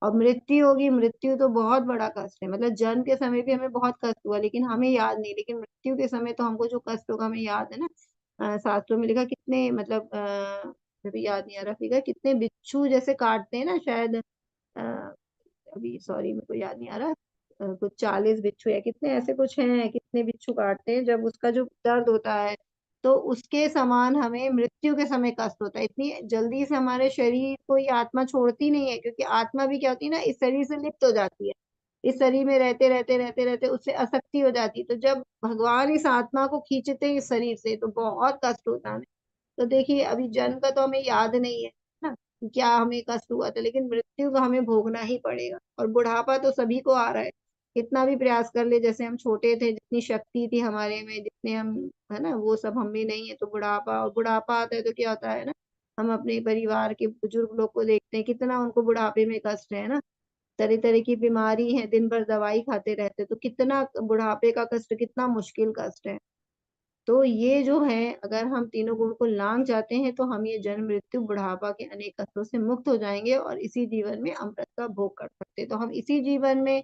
A: और मृत्यु होगी, मृत्यु तो बहुत बड़ा कष्ट है, मतलब जन्म के समय भी हमें बहुत कष्ट हुआ लेकिन हमें याद नहीं, लेकिन मृत्यु के समय तो हमको जो कष्ट होगा हमें याद है ना। शास्त्रों में लिखा, कितने मतलब अभी याद नहीं आ रहा फिगर, कितने बिच्छू जैसे काटते हैं ना शायद, अभी सॉरी मेरे को याद नहीं आ रहा, कुछ 40 बिच्छू या कितने ऐसे कुछ हैं, कितने बिच्छू काटते हैं, जब उसका जो दर्द होता है तो उसके समान हमें मृत्यु के समय कष्ट होता है। इतनी जल्दी से हमारे शरीर को ये आत्मा छोड़ती नहीं है, क्योंकि आत्मा भी क्या होती है ना, इस शरीर से लिप्त हो जाती है, इस शरीर में रहते रहते रहते रहते उससे आसक्ति हो जाती है। तो जब भगवान इस आत्मा को खींचते हैं इस शरीर से तो बहुत कष्ट होता है। तो देखिए, अभी जन्म का तो हमें याद नहीं है ना कि क्या हमें कष्ट हुआ था, लेकिन मृत्यु का हमें भोगना ही पड़ेगा। और बुढ़ापा तो सभी को आ रहा है, कितना भी प्रयास कर ले, जैसे हम छोटे थे, जितनी शक्ति थी हमारे में, जितने हम, है ना, वो सब हम में नहीं है, तो बुढ़ापा, और बुढ़ापा आता है तो क्या होता है ना, हम अपने परिवार के बुजुर्ग लोग को देखते हैं, कितना उनको बुढ़ापे में कष्ट है ना, तरह तरह की बीमारी है, दिन भर दवाई खाते रहते, तो कितना बुढ़ापे का कष्ट, कितना मुश्किल कष्ट है। तो ये जो है, अगर हम तीनों गुण को लांघ जाते हैं तो हम ये जन्म, मृत्यु, बुढ़ापा के अनेक कष्टों से मुक्त हो जाएंगे और इसी जीवन में अमृत का भोग कर सकते हैं। तो हम इसी जीवन में,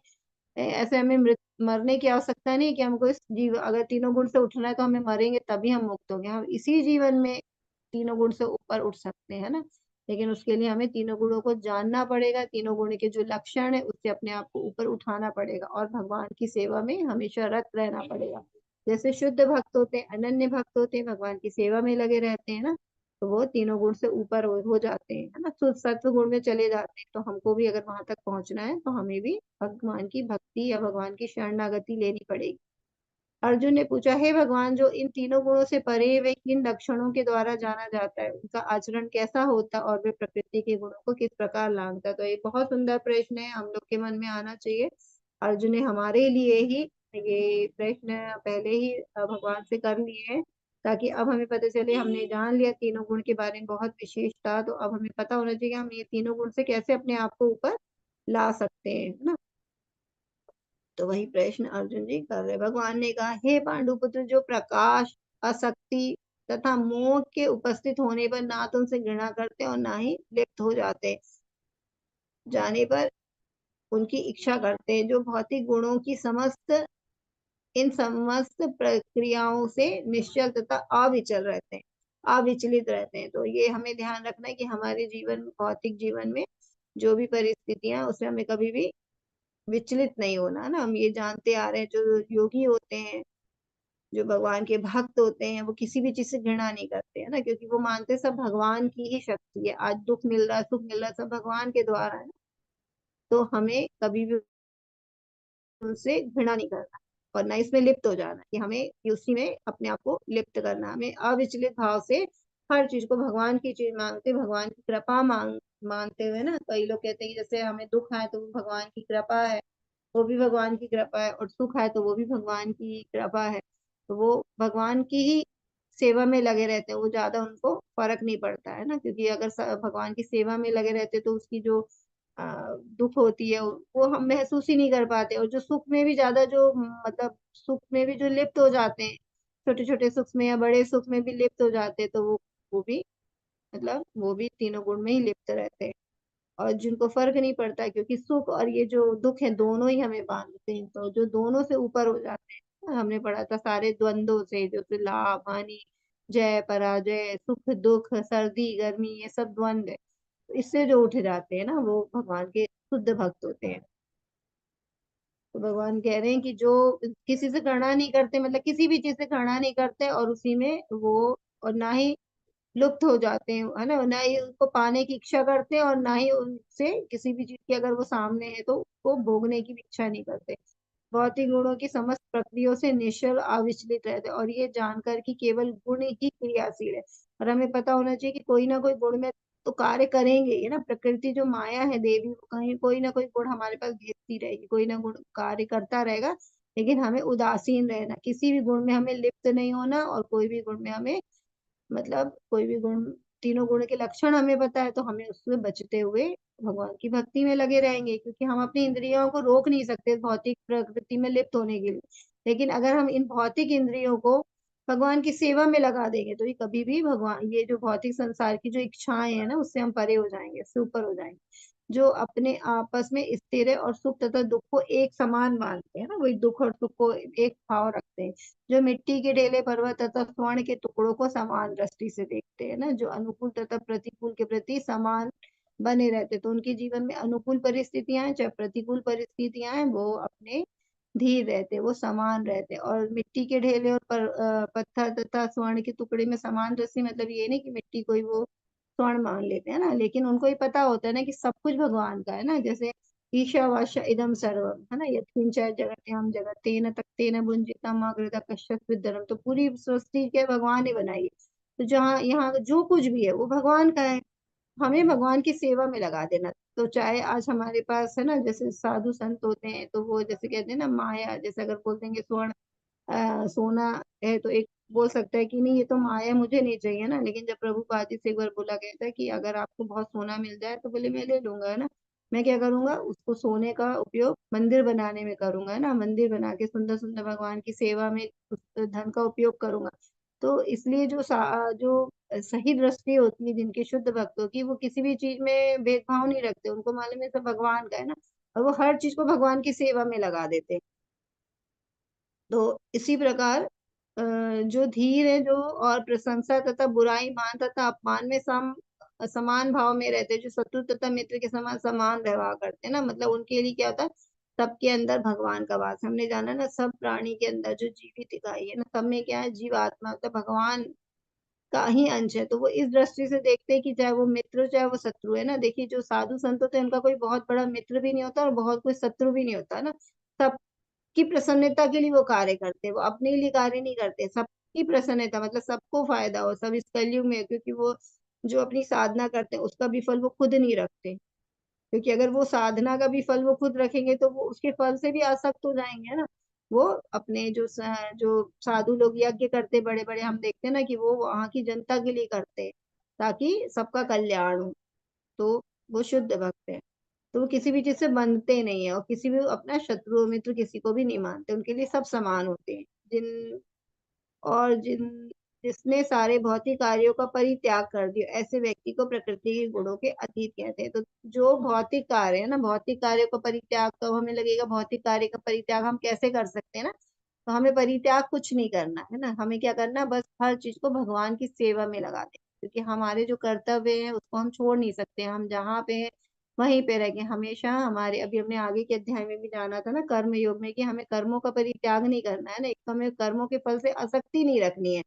A: ऐसे हमें मरने की आवश्यकता नहीं कि हमको इस जीव, अगर तीनों गुण से उठना है तो हमें मरेंगे तभी हम मुक्त होंगे, हम इसी जीवन में तीनों गुण से ऊपर उठ सकते हैं ना। लेकिन उसके लिए हमें तीनों गुणों को जानना पड़ेगा, तीनों गुण के जो लक्षण है उससे अपने आप को ऊपर उठाना पड़ेगा और भगवान की सेवा में हमेशा रत रहना पड़ेगा। जैसे शुद्ध भक्त होते हैं, अनन्य भक्त होते हैं, भगवान की सेवा में लगे रहते हैं ना, तो वो तीनों गुण से ऊपर हो जाते हैं, है ना, शुद्ध सत्व गुण में चले जाते हैं। तो हमको भी अगर वहां तक पहुंचना है तो हमें भी भगवान की भक्ति या भगवान की शरणागति लेनी पड़ेगी। अर्जुन ने पूछा, हे भगवान, जो इन तीनों गुणों से परे वे किन लक्षणों के द्वारा जाना जाता है, उनका आचरण कैसा होता और वे प्रकृति के गुणों को किस प्रकार लांघता। तो ये बहुत सुंदर प्रश्न है, हम लोग के मन में आना चाहिए। अर्जुन ने हमारे लिए ही ये प्रश्न पहले ही भगवान से कर लिए हैं, ताकि अब हमें पता चले, हमने जान लिया तीनों गुण के बारे में बहुत विशेषता, तो अब हमें पता होना चाहिए हम ये तीनों गुण से कैसे अपने आप को ऊपर ला सकते हैं, है ना। तो वही प्रश्न अर्जुन जी कर रहे। भगवान ने कहा, हे पांडुपुत्र, जो प्रकाश, आसक्ति तथा मोह के उपस्थित होने पर ना तो उनसे घृणा करते और ना ही लिप्त हो जाते, जाने पर उनकी इच्छा करते हैं, जो भौतिक गुणों की समस्त, इन समस्त प्रक्रियाओं से निश्चल तथा अविचल रहते हैं, अविचलित रहते हैं। तो ये हमें ध्यान रखना है कि हमारे जीवन, भौतिक जीवन में जो भी परिस्थितियां, उसमें हमें कभी भी विचलित नहीं होना, है ना। हम ये जानते आ रहे हैं, जो योगी होते हैं, जो भगवान के भक्त होते हैं, वो किसी भी चीज से घृणा नहीं करते, है ना, क्योंकि वो मानते सब भगवान की ही शक्ति है। आज दुख मिल रहा है, सुख मिल रहा है, सब भगवान के द्वारा है ना। तो हमें कभी भी उनसे घृणा नहीं करना और ना इसमें लिप्त हो जाना, कि हमें कि उसी में अपने आप को लिप्त करना, हमें अविचलित भाव से हर चीज को, भगवान की चीज मांगते, भगवान की कृपा मानते हुए ना। कई लोग कहते हैं कि जैसे हमें दुख है तो वो भगवान की कृपा है, वो भी भगवान की कृपा है, और सुख है तो वो भी भगवान की कृपा है। तो वो भगवान की ही सेवा में लगे रहते हैं, वो ज्यादा उनको फर्क नहीं पड़ता, है ना, क्योंकि अगर भगवान की सेवा में लगे रहते तो उसकी जो दुख होती है वो हम महसूस ही नहीं कर पाते, और जो सुख में भी ज्यादा, जो मतलब सुख में भी जो लिप्त हो जाते हैं, छोटे छोटे सुख में या बड़े सुख में भी लिप्त हो जाते हैं, तो वो भी, मतलब वो भी तीनों गुण में ही लिप्त रहते हैं और जिनको फर्क नहीं पड़ता, क्योंकि सुख और ये जो दुख है दोनों ही हमें बांधते हैं। तो जो दोनों से ऊपर हो जाते हैं, हमने पढ़ा था, सारे द्वंद्वों से, जो कि लाभ हानि, जय पराजय, सुख दुख, सर्दी गर्मी, ये सब द्वंद्व है, तो इससे जो उठ जाते हैं ना, वो भगवान के शुद्ध भक्त होते हैं। तो भगवान कह रहे हैं कि जो किसी से घृणा नहीं करते, मतलब किसी भी चीज से घृणा नहीं करते, और उसी में वो, और ना ही लुप्त हो जाते हैं, है ना, ना ही उनको पाने की इच्छा करते हैं, और ना ही उनसे किसी भी चीज की अगर वो सामने है तो उसको भोगने की भी इच्छा नहीं करते। भौतिक गुणों की समस्त प्रक्रियाओं से निश्चल अविचलित रहते हैं, और ये जानकर कि केवल गुण ही क्रियाशील है। और हमें पता होना चाहिए कि कोई ना कोई गुण में तो कार्य करेंगे ही, है ना, प्रकृति जो माया है देवी, वो कहीं कोई ना कोई गुण हमारे पास भेजती रहेगी, कोई ना गुण कार्य करता रहेगा। लेकिन हमें उदासीन रहना, किसी भी गुण में हमें लिप्त नहीं होना, और कोई भी गुण में हमें, मतलब कोई भी गुण, तीनों गुण के लक्षण हमें पता है तो हमें उससे बचते हुए भगवान की भक्ति में लगे रहेंगे, क्योंकि हम अपनी इंद्रियों को रोक नहीं सकते भौतिक प्रकृति में लिप्त होने के लिए। लेकिन अगर हम इन भौतिक इंद्रियों को भगवान की सेवा में लगा देंगे तो ये कभी भी भगवान, ये जो भौतिक संसार की जो इच्छाएं हैं ना, उससे हम परे हो जाएंगे, उससे ऊपर हो जाएंगे। जो अपने आपस में स्थिर है और सुख तथा दुख को एक समान मानते हैं ना, वही दुख और सुख को एक भाव रखते हैं। जो मिट्टी के ढेले, पर्वत तथा स्वर्ण के टुकड़ों को समान दृष्टि से देखते हैं ना, जो अनुकूल तथा प्रतिकूल के प्रति समान बने रहते, तो उनके जीवन में अनुकूल परिस्थितियां हैं चाहे प्रतिकूल परिस्थितियां हैं, वो अपने धीर रहते, वो समान रहते। और मिट्टी के ढेले और पत्थर तथा स्वर्ण के टुकड़े में समान दृष्टि, मतलब ये नहीं कि मिट्टी कोई वो स्वर्ण मान लेते हैं ना, लेकिन उनको ये पता होता है ना कि सब कुछ भगवान का है ना। जैसे ईशावास्य इदम सर्वम, है ना, यत्किंच जगत्याम जगत्तेन तत्तेन भुंजितम अग्रता कश्यप विद्धरम, तो पूरी सृष्टि के भगवान ने बनाई है। तो जहाँ यहाँ जो कुछ भी है वो भगवान का है, हमें भगवान की सेवा में लगा देना। तो चाहे आज हमारे पास, है ना, जैसे साधु संत होते हैं तो वो जैसे कहते हैं ना माया, जैसे अगर बोल देंगे स्वर्ण सोना है, तो एक बोल सकता है कि नहीं ये तो माया है, मुझे नहीं चाहिए ना। लेकिन जब प्रभुपाद जी से एक बार बोला गया था कि अगर आपको बहुत सोना मिल जाए तो बोले मैं ले लूंगा, है ना, मैं क्या करूंगा, उसको सोने का उपयोग मंदिर बनाने में करूंगा, है ना, मंदिर बना के सुंदर सुंदर भगवान की सेवा में उस धन का उपयोग करूंगा। तो इसलिए जो सही दृष्टि होती है जिनकी, शुद्ध भक्तों की, वो किसी भी चीज में भेदभाव नहीं रखते, उनको मालूम है सब भगवान का है ना, और वो हर चीज को भगवान की सेवा में लगा देते हैं। तो इसी प्रकार जो धीर है, जो और प्रशंसा तथा बुराई, मान तथा अपमान में समान भाव में रहते हैं, जो शत्रु तथा मित्र के समान समान व्यवहार करते हैं ना, मतलब उनके लिए क्या होता है, सबके अंदर भगवान का वास है। हमने जाना ना, सब प्राणी के अंदर जो जीवित इकाई है ना, सब में क्या है, जीवात्मा, मतलब भगवान का ही अंश है। तो वो इस दृष्टि से देखते हैं कि चाहे वो मित्र हो चाहे वो शत्रु, है ना। देखिए जो साधु संत होते हैं उनका कोई बहुत बड़ा मित्र भी नहीं होता और बहुत कोई शत्रु भी नहीं होता, है ना। सब की प्रसन्नता के लिए वो कार्य करते हैं, वो अपने लिए कार्य नहीं करते, सबकी प्रसन्नता, मतलब सबको फायदा हो, सब इस कलयुग में, क्योंकि वो जो अपनी साधना करते हैं उसका भी फल वो खुद नहीं रखते। क्योंकि अगर वो साधना का भी फल वो खुद रखेंगे तो वो उसके फल से भी आसक्त हो जाएंगे, है ना। वो अपने जो साधु लोग यज्ञ करते बड़े बड़े, हम देखते हैं ना कि वो वहां की जनता के लिए करते हैं ताकि सबका कल्याण हो। तो वो शुद्ध भक्त है। तो वो किसी भी चीज से बंधते नहीं है, और किसी भी अपना शत्रु मित्र किसी को भी नहीं मानते, उनके लिए सब समान होते हैं। जिन और जिन जिसने सारे भौतिक कार्यों का परित्याग कर दिया, ऐसे व्यक्ति को प्रकृति के गुणों के अतीत कहते हैं। तो जो भौतिक कार्य है ना, भौतिक कार्यों का परित्याग, तो हमें लगेगा भौतिक कार्य का परित्याग हम कैसे कर सकते हैं ना। तो हमें परित्याग कुछ नहीं करना है ना, हमें क्या करना, बस हर चीज को भगवान की सेवा में लगा दें, क्योंकि हमारे जो कर्तव्य है उसको हम छोड़ नहीं सकते। हम जहाँ पे हैं वहीं पे रह के हमेशा हमारे, अभी हमने आगे के अध्याय में भी जाना था ना कर्म योग में, कि हमें कर्मों का परित्याग नहीं करना है ना, एक तो हमें कर्मों के फल से आसक्ति नहीं रखनी है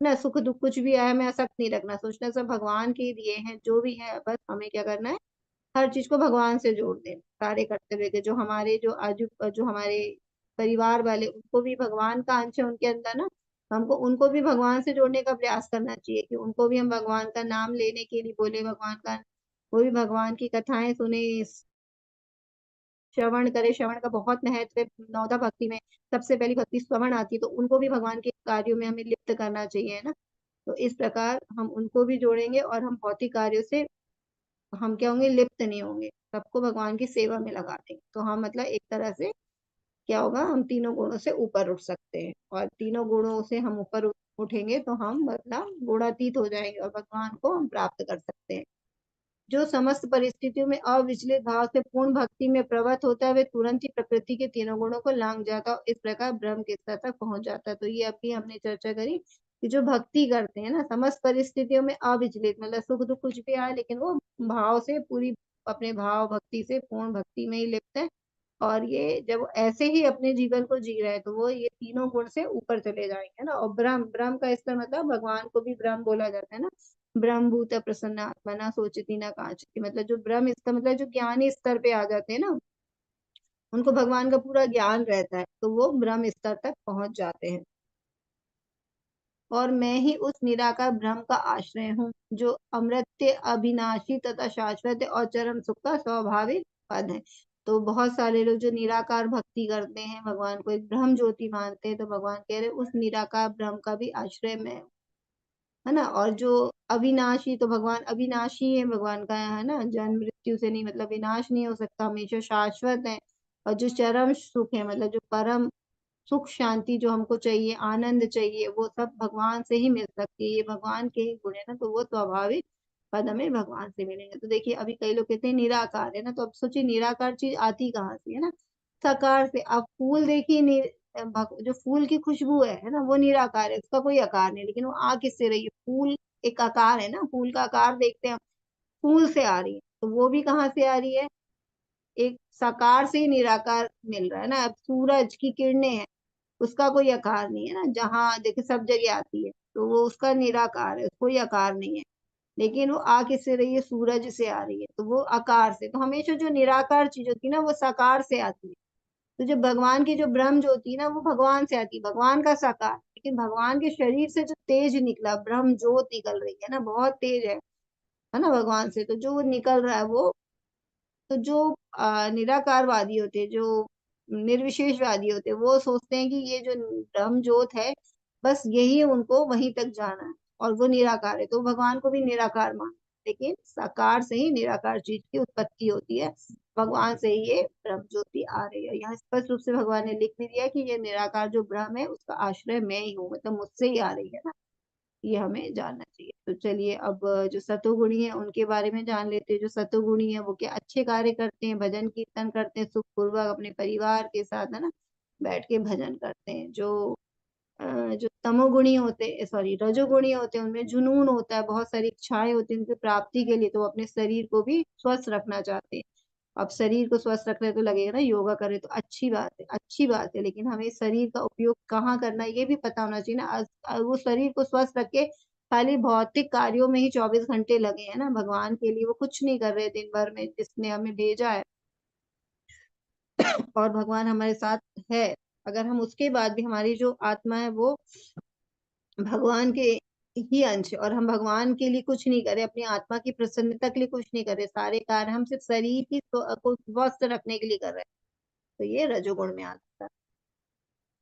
A: ना, सुख दुख कुछ भी आया हमें आसक्त नहीं रखना, सोचना सब भगवान के ही दिए हैं, जो भी है बस हमें क्या करना है, हर चीज को भगवान से जोड़ देना, सारे कर्तव्य के, जो हमारे जो हमारे परिवार वाले, उनको भी भगवान का अंश है उनके अंदर ना, हमको उनको भी भगवान से जोड़ने का प्रयास करना चाहिए, कि उनको भी हम भगवान का नाम लेने के लिए बोले, भगवान का, वो भी भगवान की कथाएं सुने, श्रवण करे। श्रवण का बहुत महत्व है नौदा भक्ति में, सबसे पहली भक्ति श्रवण आती है, तो उनको भी भगवान के कार्यों में हमें लिप्त करना चाहिए, है ना। तो इस प्रकार हम उनको भी जोड़ेंगे और हम भौतिक कार्यों से हम क्या होंगे, लिप्त नहीं होंगे, सबको भगवान की सेवा में लगा देंगे, तो हम मतलब एक तरह से क्या होगा, हम तीनों गुणों से ऊपर उठ सकते हैं, और तीनों गुणों से हम ऊपर उठेंगे तो हम मतलब गुणातीत हो जाएंगे और भगवान को हम प्राप्त कर सकते हैं। जो समस्त परिस्थितियों में अविचलित भाव से पूर्ण भक्ति में प्रवृत्त होता है, वे तुरंत ही प्रकृति के तीनों गुणों को लांघ जाता है और इस प्रकार ब्रह्म के स्तर तक पहुंच जाता है। तो ये अभी हमने चर्चा करी कि जो भक्ति करते हैं ना, समस्त परिस्थितियों में अविचलित, मतलब सुख दुख कुछ भी आए लेकिन वो भाव से पूरी, अपने भाव भक्ति से पूर्ण भक्ति में ही लिप्त है, और ये जब ऐसे ही अपने जीवन को जी रहे हैं तो वो ये तीनों गुण से ऊपर चले जाएंगे ना। और ब्रह्म, ब्रह्म का इसका मतलब भगवान को भी ब्रह्म बोला जाता है ना। ब्रह्म भूत प्रसन्न आत्मा न सोचती न कांचती, मतलब जो ब्रह्म, इसका मतलब जो ज्ञानी स्तर पे आ जाते हैं ना, उनको भगवान का पूरा ज्ञान रहता है, तो वो ब्रह्म स्तर तक पहुंच जाते हैं। और मैं ही उस निराकार ब्रह्म का आश्रय हूँ, जो अमृत्य, अविनाशी तथा शाश्वत है और चरम सुख का स्वाभाविक पद है। तो बहुत सारे लोग जो निराकार भक्ति करते हैं, भगवान को एक ब्रह्म ज्योति मानते हैं, तो भगवान कह रहे उस निराकार ब्रह्म का भी आश्रय मैं हूँ, है ना। और जो अविनाशी, तो भगवान अविनाशी है, भगवान का है ना, जन्म मृत्यु से नहीं, मतलब विनाश नहीं हो सकता, हमेशा शाश्वत है। और जो चरम सुख है, मतलब जो परम सुख शांति जो हमको चाहिए, आनंद चाहिए, वो सब भगवान से ही मिल सकती है। ये भगवान के ही गुण है ना, तो वो स्वाभाविक पद हमें भगवान से मिलेंगे। तो देखिए अभी कई लोग कहते हैं निराकार है ना, तो अब सोचिए निराकार चीज आती कहाँ से है ना, साकार से। अब फूल देखिए जो फूल की खुशबू है ना, वो निराकार है, उसका कोई आकार नहीं, लेकिन वो आ किससे रही है, फूल एक आकार है ना, फूल का आकार देखते हैं हम, फूल से आ रही है, तो वो भी कहाँ से आ रही है, एक साकार से ही निराकार मिल रहा है ना। अब सूरज की किरणें हैं, उसका कोई आकार नहीं है ना, जहाँ देखिए सब जगह आती है, तो वो उसका निराकार है, कोई आकार नहीं है, लेकिन वो आ किससे रही है, सूरज से आ रही है, तो वो आकार से। तो हमेशा जो निराकार चीज होती है ना, वो साकार से आती है। तो जो भगवान की जो ब्रह्म ज्योति है ना, वो भगवान से आती है, भगवान का साकार। लेकिन भगवान के शरीर से जो तेज निकला, ब्रह्म ज्योत निकल रही है ना, बहुत तेज है ना भगवान से, तो जो वो निकल रहा है वो, तो जो निराकारवादी होते हैं, जो निर्विशेषवादी होते हैं, वो सोचते हैं कि ये जो ब्रह्म ज्योत है, बस यही उनको वहीं तक जाना है, और वो निराकार है, तो भगवान को भी निराकार मान। लेकिन साकार से ही निराकार चीज की उत्पत्ति होती है, भगवान से ही ये ब्रह्म ज्योति आ रही है। यहाँ स्पष्ट रूप से भगवान ने लिख भी दिया कि ये निराकार जो ब्रह्म है, उसका आश्रय मैं ही हूँ, मतलब मुझसे ही आ रही है ना। ये हमें जानना चाहिए। तो चलिए अब जो सतोगुणी है उनके बारे में जान लेते हैं। जो सतोगुणी है वो क्या अच्छे कार्य करते हैं, भजन कीर्तन करते हैं, सुख पूर्वक अपने परिवार के साथ है ना बैठ के भजन करते हैं। जो तमोगुणी होते, सॉरी रजोगुणी होते हैं, उनमें जुनून होता है, बहुत सारी इच्छाएं होती हैं उनकी प्राप्ति के लिए, तो वो अपने शरीर को भी स्वस्थ रखना चाहते हैं। अब शरीर को स्वस्थ रखने तो लगेगा ना, योगा करे तो अच्छी बात है, अच्छी बात है, लेकिन हमें शरीर का उपयोग कहाँ करना है ये भी पता होना चाहिए ना। वो शरीर को स्वस्थ रख के खाली भौतिक कार्यों में ही 24 घंटे लगे हैं ना, भगवान के लिए वो कुछ नहीं कर रहे दिन भर में, जिसने हमें भेजा है। और भगवान हमारे साथ है, अगर हम उसके बाद भी, हमारी जो आत्मा है वो भगवान के ही अंश है, और हम भगवान के लिए कुछ नहीं करे, अपनी आत्मा की प्रसन्नता के लिए कुछ नहीं करे, सारे कार्य हम सिर्फ शरीर की को स्वस्थ रखने के लिए कर रहे हैं, तो ये रजोगुण में आता है।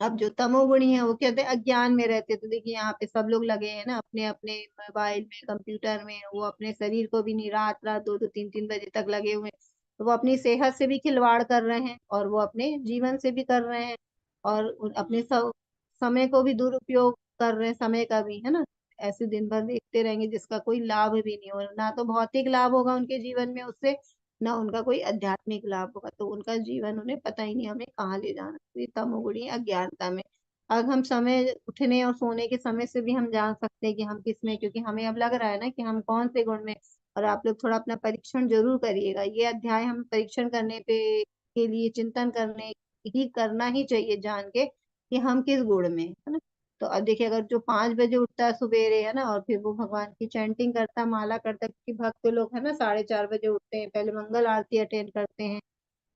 A: अब जो तमोगुणी है वो कहते हैं अज्ञान में रहते हैं। तो देखिए यहाँ पे सब लोग लगे हैं ना अपने अपने मोबाइल में, कंप्यूटर में, वो अपने शरीर को भी नहीं, रात रात 2-2 3-3 बजे तक लगे हुए हैं। तो वो अपनी सेहत से भी खिलवाड़ कर रहे हैं, और वो अपने जीवन से भी कर रहे हैं, और अपने समय को भी दुरुपयोग कर रहे हैं, समय का भी, है ना। ऐसे दिन भर देखते रहेंगे जिसका कोई लाभ भी नहीं हो, ना तो भौतिक लाभ होगा उनके जीवन में उससे, ना उनका कोई आध्यात्मिक लाभ होगा, तो उनका जीवन उन्हें पता ही नहीं हमें कहाँ ले जाना। तो ये तमोगुणी अज्ञानता में। अब हम समय उठने और सोने के समय से भी हम जान सकते हैं कि हम किस में, क्योंकि हमें अब लग रहा है ना कि हम कौन से गुण में। और आप लोग थोड़ा अपना परीक्षण जरूर करिएगा, ये अध्याय हम परीक्षण करने पे के लिए चिंतन करने ही करना ही चाहिए, जान के कि हम किस गुण में है ना। तो अब देखिए अगर जो 5 बजे उठता है सवेरे है ना, और फिर वो भगवान की चैंटिंग करता, माला करता, क्योंकि भक्त लोग है ना 4:30 बजे उठते हैं, पहले मंगल आरती अटेंड करते हैं,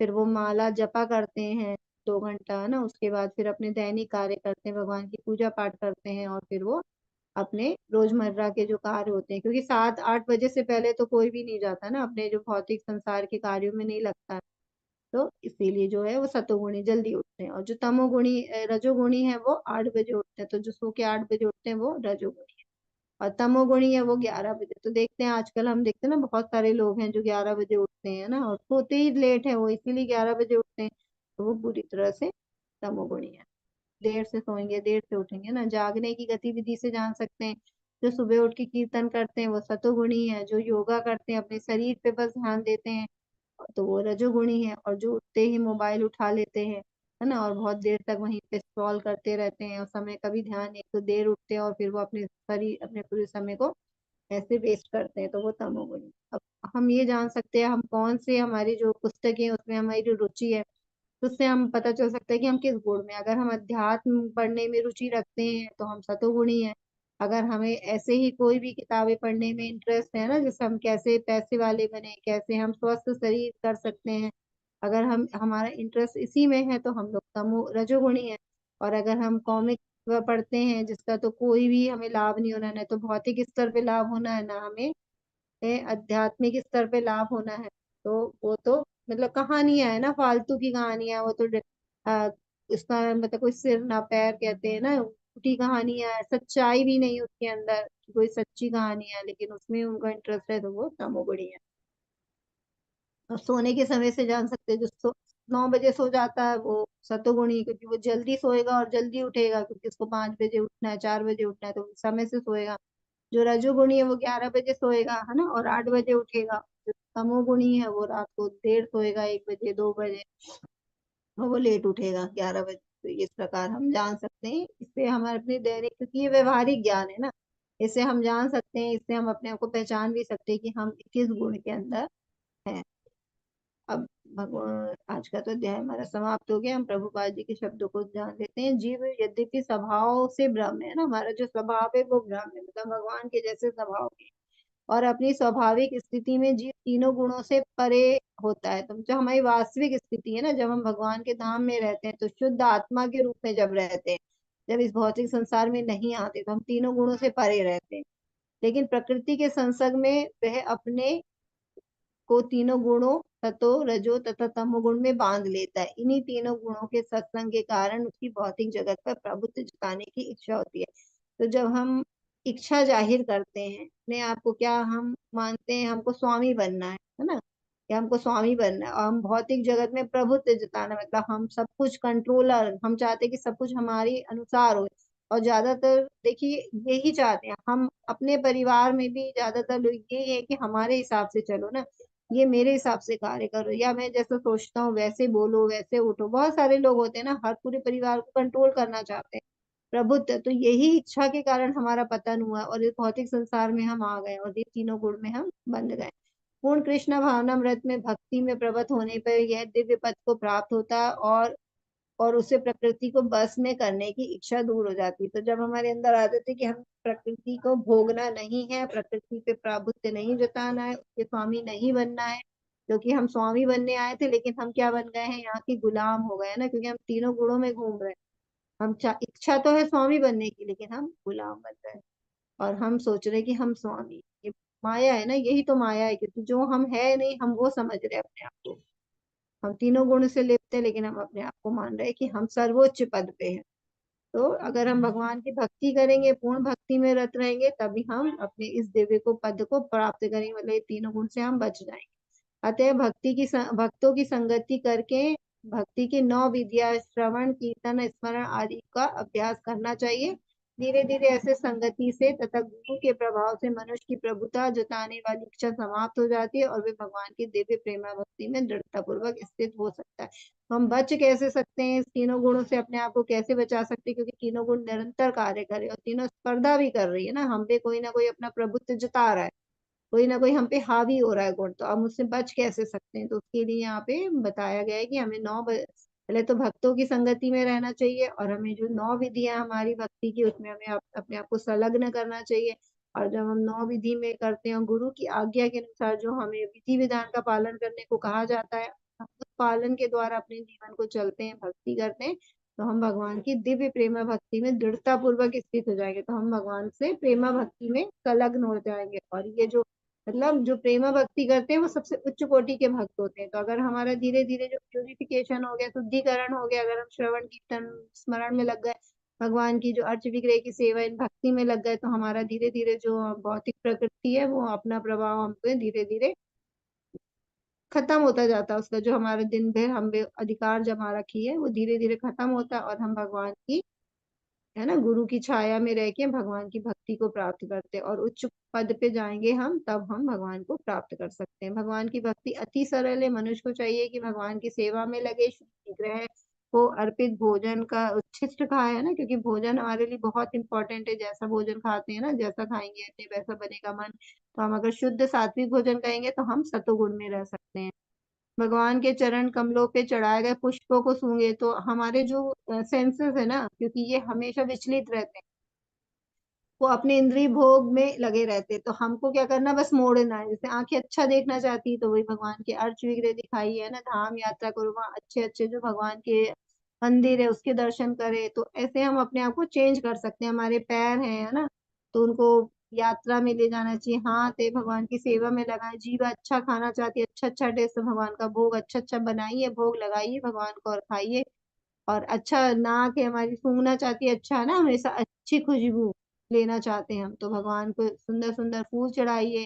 A: फिर वो माला जपा करते हैं 2 घंटा है ना, उसके बाद फिर अपने दैनिक कार्य करते हैं, भगवान की पूजा पाठ करते हैं, और फिर वो अपने रोजमर्रा के जो कार्य होते हैं, क्योंकि 7-8 बजे से पहले तो कोई भी नहीं जाता ना, अपने जो भौतिक संसार के कार्यों में नहीं लगता है। तो इसीलिए जो है वो सतोगुणी जल्दी उठते हैं, और जो तमोगुणी रजोगुणी है वो 8 बजे उठते हैं, तो जो सो के 8 बजे उठते हैं वो रजोगुणी है। और तमोगुणी है वो 11 बजे। तो देखते हैं आजकल हम देखते हैं ना बहुत सारे लोग हैं जो 11 बजे उठते हैं ना, और सोते ही लेट है वो, इसीलिए 11 बजे उठते हैं, तो वो बुरी तरह से तमोगुणी है। देर से सोएंगे, देर से उठेंगे ना, जागने की गतिविधि से जान सकते हैं। जो सुबह उठ के कीर्तन करते हैं वो सतोगुणी है, जो योगा करते हैं, अपने शरीर पे बस ध्यान देते हैं, तो वो रजोगुणी है। और जो उठते ही मोबाइल उठा लेते हैं है ना, और बहुत देर तक वहीं पे स्क्रॉल करते रहते हैं, और समय का भी ध्यान, एक तो देर उठते हैं और फिर वो अपने शरीर, अपने पूरे समय को ऐसे वेस्ट करते हैं, तो वो तमोगुणी। अब हम ये जान सकते हैं हम कौन से, हमारी जो पुस्तकें उसमें हमारी जो रुचि है, तो उससे हम पता चल सकता है कि हम किस गुण में, अगर हम अध्यात्म पढ़ने में रुचि रखते हैं तो हम सतोगुणी हैं। अगर हमें ऐसे ही कोई भी किताबें पढ़ने में इंटरेस्ट है ना, जैसे हम कैसे पैसे वाले बने, कैसे हम स्वस्थ शरीर कर सकते हैं, अगर हम हमारा इंटरेस्ट इसी में है तो हम लोग तमो रजोगुणी है। और अगर हम कॉमिक पढ़ते हैं जिसका तो कोई भी हमें लाभ नहीं होना, ना तो भौतिक स्तर पे लाभ होना है, ना हमें आध्यात्मिक स्तर पे लाभ होना है, तो वो तो मतलब कहानियां है ना, फालतू की कहानियां, वो तो इसका मतलब कोई सिर ना पैर कहते हैं ना, झूठी कहानियां है, सच्चाई भी नहीं उसके अंदर कि कोई सच्ची कहानी है, लेकिन उसमें उनका इंटरेस्ट है तो वो तमोगुणी है। और सोने के समय से जान सकते हैं, जो 9 बजे सो जाता है वो सतोगुणी, क्योंकि वो जल्दी सोएगा और जल्दी उठेगा, क्योंकि उसको 5 बजे उठना है, 4 बजे उठना है, तो वो समय से सोएगा। जो रजोगुणी है वो 11 बजे सोएगा, है ना, और 8 बजे उठेगा। जो तमोगुणी है वो रात को देर सोएगा, 1 बजे 2 बजे, और वो लेट उठेगा 11 बजे। तो इस प्रकार हम जान सकते हैं, इससे हमारे अपने दैनिक, क्योंकि ये व्यवहारिक ज्ञान है ना, इससे हम जान सकते हैं, इससे हम अपने आप को पहचान भी सकते हैं कि हम किस गुण के अंदर हैं। अब भगवान, आज का तो अध्याय हमारा समाप्त हो गया। हम प्रभुपाद जी के शब्दों को जान लेते हैं। जीव यद्यपि स्वभाव से ब्रह्म है ना, हमारा जो स्वभाव है वो ब्रह्म है, मतलब भगवान के जैसे स्वभाव के, और अपनी स्वाभाविक स्थिति में जीव तीनों गुणों से परे होता है। तो जो हमारी वास्तविक स्थिति है ना, जब हम भगवान के धाम में रहते हैं, तो शुद्ध आत्मा के रूप में जब रहते हैं, जब इस भौतिक संसार में नहीं आते, तो हम तीनों गुणों से परे रहते हैं। लेकिन प्रकृति के संसर्ग में वह अपने को तीनों गुणों, सतो रजो तथा तमोगुण में बांध लेता है। इन्हीं तीनों गुणों के सत्संग के कारण उसकी भौतिक जगत पर प्रभुत्व जताने की इच्छा होती है। तो जब हम इच्छा जाहिर करते हैं अपने आप को, क्या हम मानते हैं हमको स्वामी बनना है ना, कि हमको स्वामी बनना है, और हम भौतिक जगत में प्रभुत्व जताना, मतलब हम सब कुछ कंट्रोलर, हम चाहते हैं कि सब कुछ हमारे अनुसार हो। और ज्यादातर देखिए यही चाहते हैं हम अपने परिवार में भी, ज्यादातर लोग यही है कि हमारे हिसाब से चलो ना, ये मेरे हिसाब से कार्य करो, या मैं जैसा सोचता हूँ वैसे बोलो, वैसे उठो। बहुत सारे लोग होते हैं ना, हर पूरे परिवार को कंट्रोल करना चाहते हैं, प्रभुत्व। तो यही इच्छा के कारण हमारा पतन हुआ और इस भौतिक संसार में हम आ गए, और ये तीनों गुण में हम बंध गए। पूर्ण कृष्ण भावनामृत में भक्ति में प्रवृत्त होने पर यह दिव्य पद को प्राप्त होता है, और उससे प्रकृति को बस में करने की इच्छा दूर हो जाती है। तो जब हमारे अंदर आदत है कि हम प्रकृति को भोगना नहीं है, प्रकृति पे प्रभुत्व नहीं जताना है, उसके स्वामी नहीं बनना है, क्योंकि हम स्वामी बनने आए थे, लेकिन हम क्या बन गए हैं, यहाँ के गुलाम हो गए हैं ना, क्योंकि हम तीनों गुणों में घूम रहे हैं। इच्छा तो है स्वामी बनने की, लेकिन हम गुलाम बन रहे हैं, और हम सोच रहे हैं कि हम स्वामी। ये माया है ना, यही तो माया है, क्योंकि जो हम है नहीं, हम वो समझ रहे हैं अपने आप को। हम तीनों गुण से लिप्त हैं, लेकिन हम अपने आप को मान रहे हैं कि हम सर्वोच्च पद पे हैं। तो अगर हम भगवान की भक्ति करेंगे, पूर्ण भक्ति में रत रहेंगे, तभी हम अपने इस दिव्य को पद को प्राप्त करेंगे, मतलब ये तीनों गुण से हम बच जाएंगे। अतः भक्तों की संगति करके भक्ति की 9 विधियां, श्रवण कीर्तन स्मरण आदि का अभ्यास करना चाहिए। धीरे धीरे ऐसे संगति से तथा गुरु के प्रभाव से मनुष्य की प्रभुता जताने वाली इच्छा समाप्त हो जाती है, और वे भगवान की दिव्य प्रेमा भक्ति में दृढ़ता पूर्वक स्थित हो सकता है। तो हम बच कैसे सकते हैं, इस तीनों गुणों से अपने आप को कैसे बचा सकते हैं, क्योंकि तीनों गुण निरंतर कार्य करे, और तीनों स्पर्धा भी कर रही है ना, हम पे कोई ना कोई अपना प्रभुत्व जता रहा है, कोई ना कोई हम पे हावी हो रहा है गुण। तो हम उससे बच कैसे सकते हैं, तो उसके लिए यहाँ पे बताया गया है कि हमें पहले तो भक्तों की संगति में रहना चाहिए, और हमें जो 9 विधियां हमारी भक्ति की, उसमें हमें अपने आप को संलग्न करना चाहिए। और जब हम 9 विधि में करते हैं, गुरु की आज्ञा के अनुसार जो हमें विधि विधान का पालन करने को कहा जाता है, हम उस पालन के द्वारा अपने जीवन को चलते हैं, भक्ति करते हैं, तो हम भगवान की दिव्य प्रेमा भक्ति में दृढ़ता पूर्वक स्थित हो जाएंगे। तो हम भगवान से प्रेमा भक्ति में संलग्न हो जाएंगे। और ये जो मतलब जो प्रेमा भक्ति करते हैं वो सबसे उच्च कोटि के भक्त होते हैं। तो अगर हमारा धीरे धीरे जो प्यूरिफिकेशन हो गया, शुद्धिकरण हो गया, अगर हम श्रवण कीर्तन स्मरण में लग गए, भगवान की जो अर्च विग्रह की सेवा इन भक्ति में लग गए, तो हमारा धीरे धीरे जो भौतिक प्रकृति है वो अपना प्रभाव हम पे धीरे धीरे खत्म होता जाता है। उसका जो हमारा दिन भर हम पे अधिकार जमा रखी है वो धीरे धीरे खत्म होता है, और हम भगवान की, है ना, गुरु की छाया में रह के भगवान की भक्ति को प्राप्त करते हैं, और उच्च पद पे जाएंगे हम, तब हम भगवान को प्राप्त कर सकते हैं। भगवान की भक्ति अति सरल है। मनुष्य को चाहिए कि भगवान की सेवा में लगे, शुद्ध ग्रह को अर्पित भोजन का उच्छिष्ट खाए, है ना, क्योंकि भोजन हमारे लिए बहुत इंपॉर्टेंट है। जैसा भोजन खाते हैं ना, जैसा खाएंगे अपने वैसा बनेगा मन। तो हम अगर शुद्ध सात्विक भोजन करेंगे तो हम सतोगुण में रह सकते हैं। भगवान के चरण कमलों पे चढ़ाए गए पुष्पों को सूंघे तो हमारे जो सेंसेस है ना, क्योंकि ये हमेशा विचलित रहते हैं, वो अपने इंद्रिय भोग में लगे रहते, तो हमको क्या करना, बस मोड़ना है। जैसे आंखें अच्छा देखना चाहती है तो वही भगवान के अर्च विग्रह दिखाई है ना, धाम यात्रा करो, वहाँ अच्छे अच्छे जो भगवान के मंदिर है उसके दर्शन करे। तो ऐसे हम अपने आप को चेंज कर सकते हैं। हमारे पैर हैं, है ना, तो उनको यात्रा में ले जाना चाहिए। हाथ है, भगवान की सेवा में लगाए। जीभ अच्छा खाना चाहती है, अच्छा अच्छा टेस्ट भगवान का भोग अच्छा अच्छा बनाइए, भोग लगाइए भगवान को और खाइए। और अच्छा नाक है हमारी, सूंघना चाहती है, अच्छा है ना, हमेशा अच्छी खुशबू लेना चाहते हैं हम, तो भगवान को सुंदर सुंदर फूल चढ़ाइए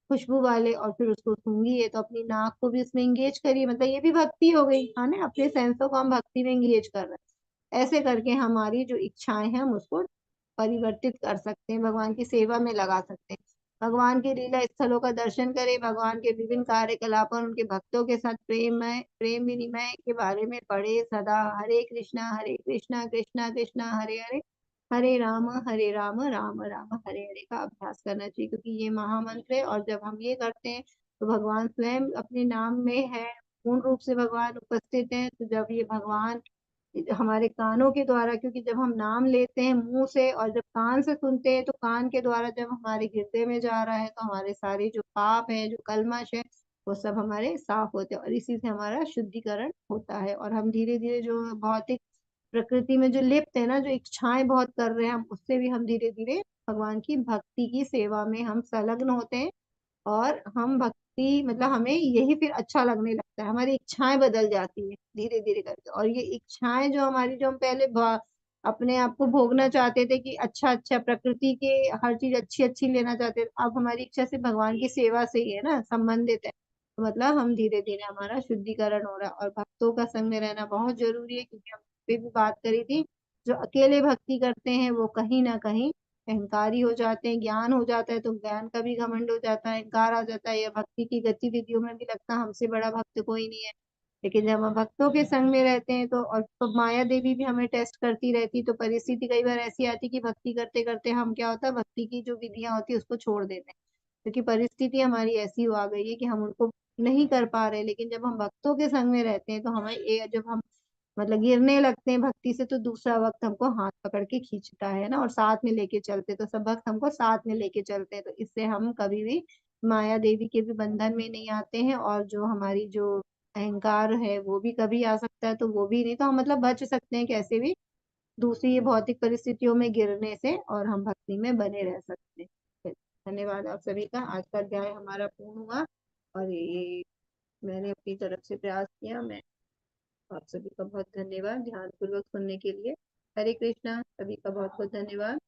A: खुशबू वाले, और फिर उसको सूंघिए। तो अपनी नाक को भी इसमें इंगेज करिए, मतलब ये भी भक्ति हो गई, है ना, अपने सेंसों को हम भक्ति में इंगेज कर रहे हैं। ऐसे करके हमारी जो इच्छाएं हैं हम उसको परिवर्तित कर सकते हैं, भगवान की सेवा में लगा सकते हैं। भगवान के लीला स्थलों का दर्शन करें, भगवान के विभिन्न कार्यकलाप और उनके भक्तों के साथ प्रेम विनिमय के बारे में पढ़े सदा। हरे कृष्णा कृष्णा कृष्णा हरे हरे, हरे राम राम राम हरे हरे का अभ्यास करना चाहिए, क्योंकि ये महामंत्र है। और जब हम ये करते हैं तो भगवान स्वयं अपने नाम में है, पूर्ण रूप से भगवान उपस्थित हैं। तो जब ये भगवान हमारे कानों के द्वारा, क्योंकि जब हम नाम लेते हैं मुंह से और जब कान से सुनते हैं, तो कान के द्वारा जब हमारे हृदय में जा रहा है तो हमारे सारे जो पाप है, जो कलमश है, वो सब हमारे साफ होते हैं और इसी से हमारा शुद्धिकरण होता है। और हम धीरे धीरे जो भौतिक प्रकृति में जो लिप्त है ना, जो इच्छाएं बहुत कर रहे हैं हम, उससे भी हम धीरे धीरे भगवान की भक्ति की सेवा में हम संलग्न होते हैं। और हम भक्ति मतलब हमें यही फिर अच्छा लगने लगता है, हमारी इच्छाएं बदल जाती है धीरे धीरे करके। और ये इच्छाएं जो हमारी, जो हम पहले अपने आप को भोगना चाहते थे कि अच्छा अच्छा प्रकृति के हर चीज अच्छी अच्छी लेना चाहते थे, अब हमारी इच्छा से भगवान की सेवा से ही है ना संबंधित है। तो मतलब हम धीरे धीरे हमारा शुद्धिकरण हो रहा है। और भक्तों का संग में रहना बहुत जरूरी है, क्योंकि हम इस पे भी बात करी थी, जो अकेले भक्ति करते हैं वो कहीं ना कहीं अहंकारी हो जाते हैं। ज्ञान हो जाता है तो ज्ञान का भी घमंड हो जाता है, अहंकार आ जाता है, या भक्ति की गतिविधियों में भी लगता है हमसे बड़ा भक्त कोई नहीं है। लेकिन जब हम भक्तों के संग में रहते हैं तो माया देवी भी हमें टेस्ट करती रहती, तो परिस्थिति कई बार ऐसी आती कि भक्ति करते करते हम क्या होता है, भक्ति की जो विधियां होती है उसको छोड़ देते हैं, क्योंकि परिस्थिति हमारी ऐसी हो आ गई है कि हम उनको नहीं कर पा रहे। लेकिन जब हम भक्तों के संग में रहते हैं तो हमें जब हम मतलब गिरने लगते हैं भक्ति से, तो दूसरा वक्त हमको हाथ पकड़ के खींचता है ना, और साथ में लेके चलते, तो सब भक्त हमको साथ में लेके चलते हैं। तो इससे हम कभी भी माया देवी के भी बंधन में नहीं आते हैं, और जो हमारी जो अहंकार है वो भी कभी आ सकता है, तो वो भी नहीं, तो हम मतलब बच सकते हैं कैसे भी दूसरी ये भौतिक परिस्थितियों में गिरने से, और हम भक्ति में बने रह सकते हैं। धन्यवाद आप सभी का, आज का अध्याय हमारा पूर्ण हुआ। और ये मैंने अपनी तरफ से प्रयास किया। मैं आप सभी का बहुत धन्यवाद ध्यान पूर्वक सुनने के लिए। हरे कृष्णा, सभी का बहुत बहुत धन्यवाद।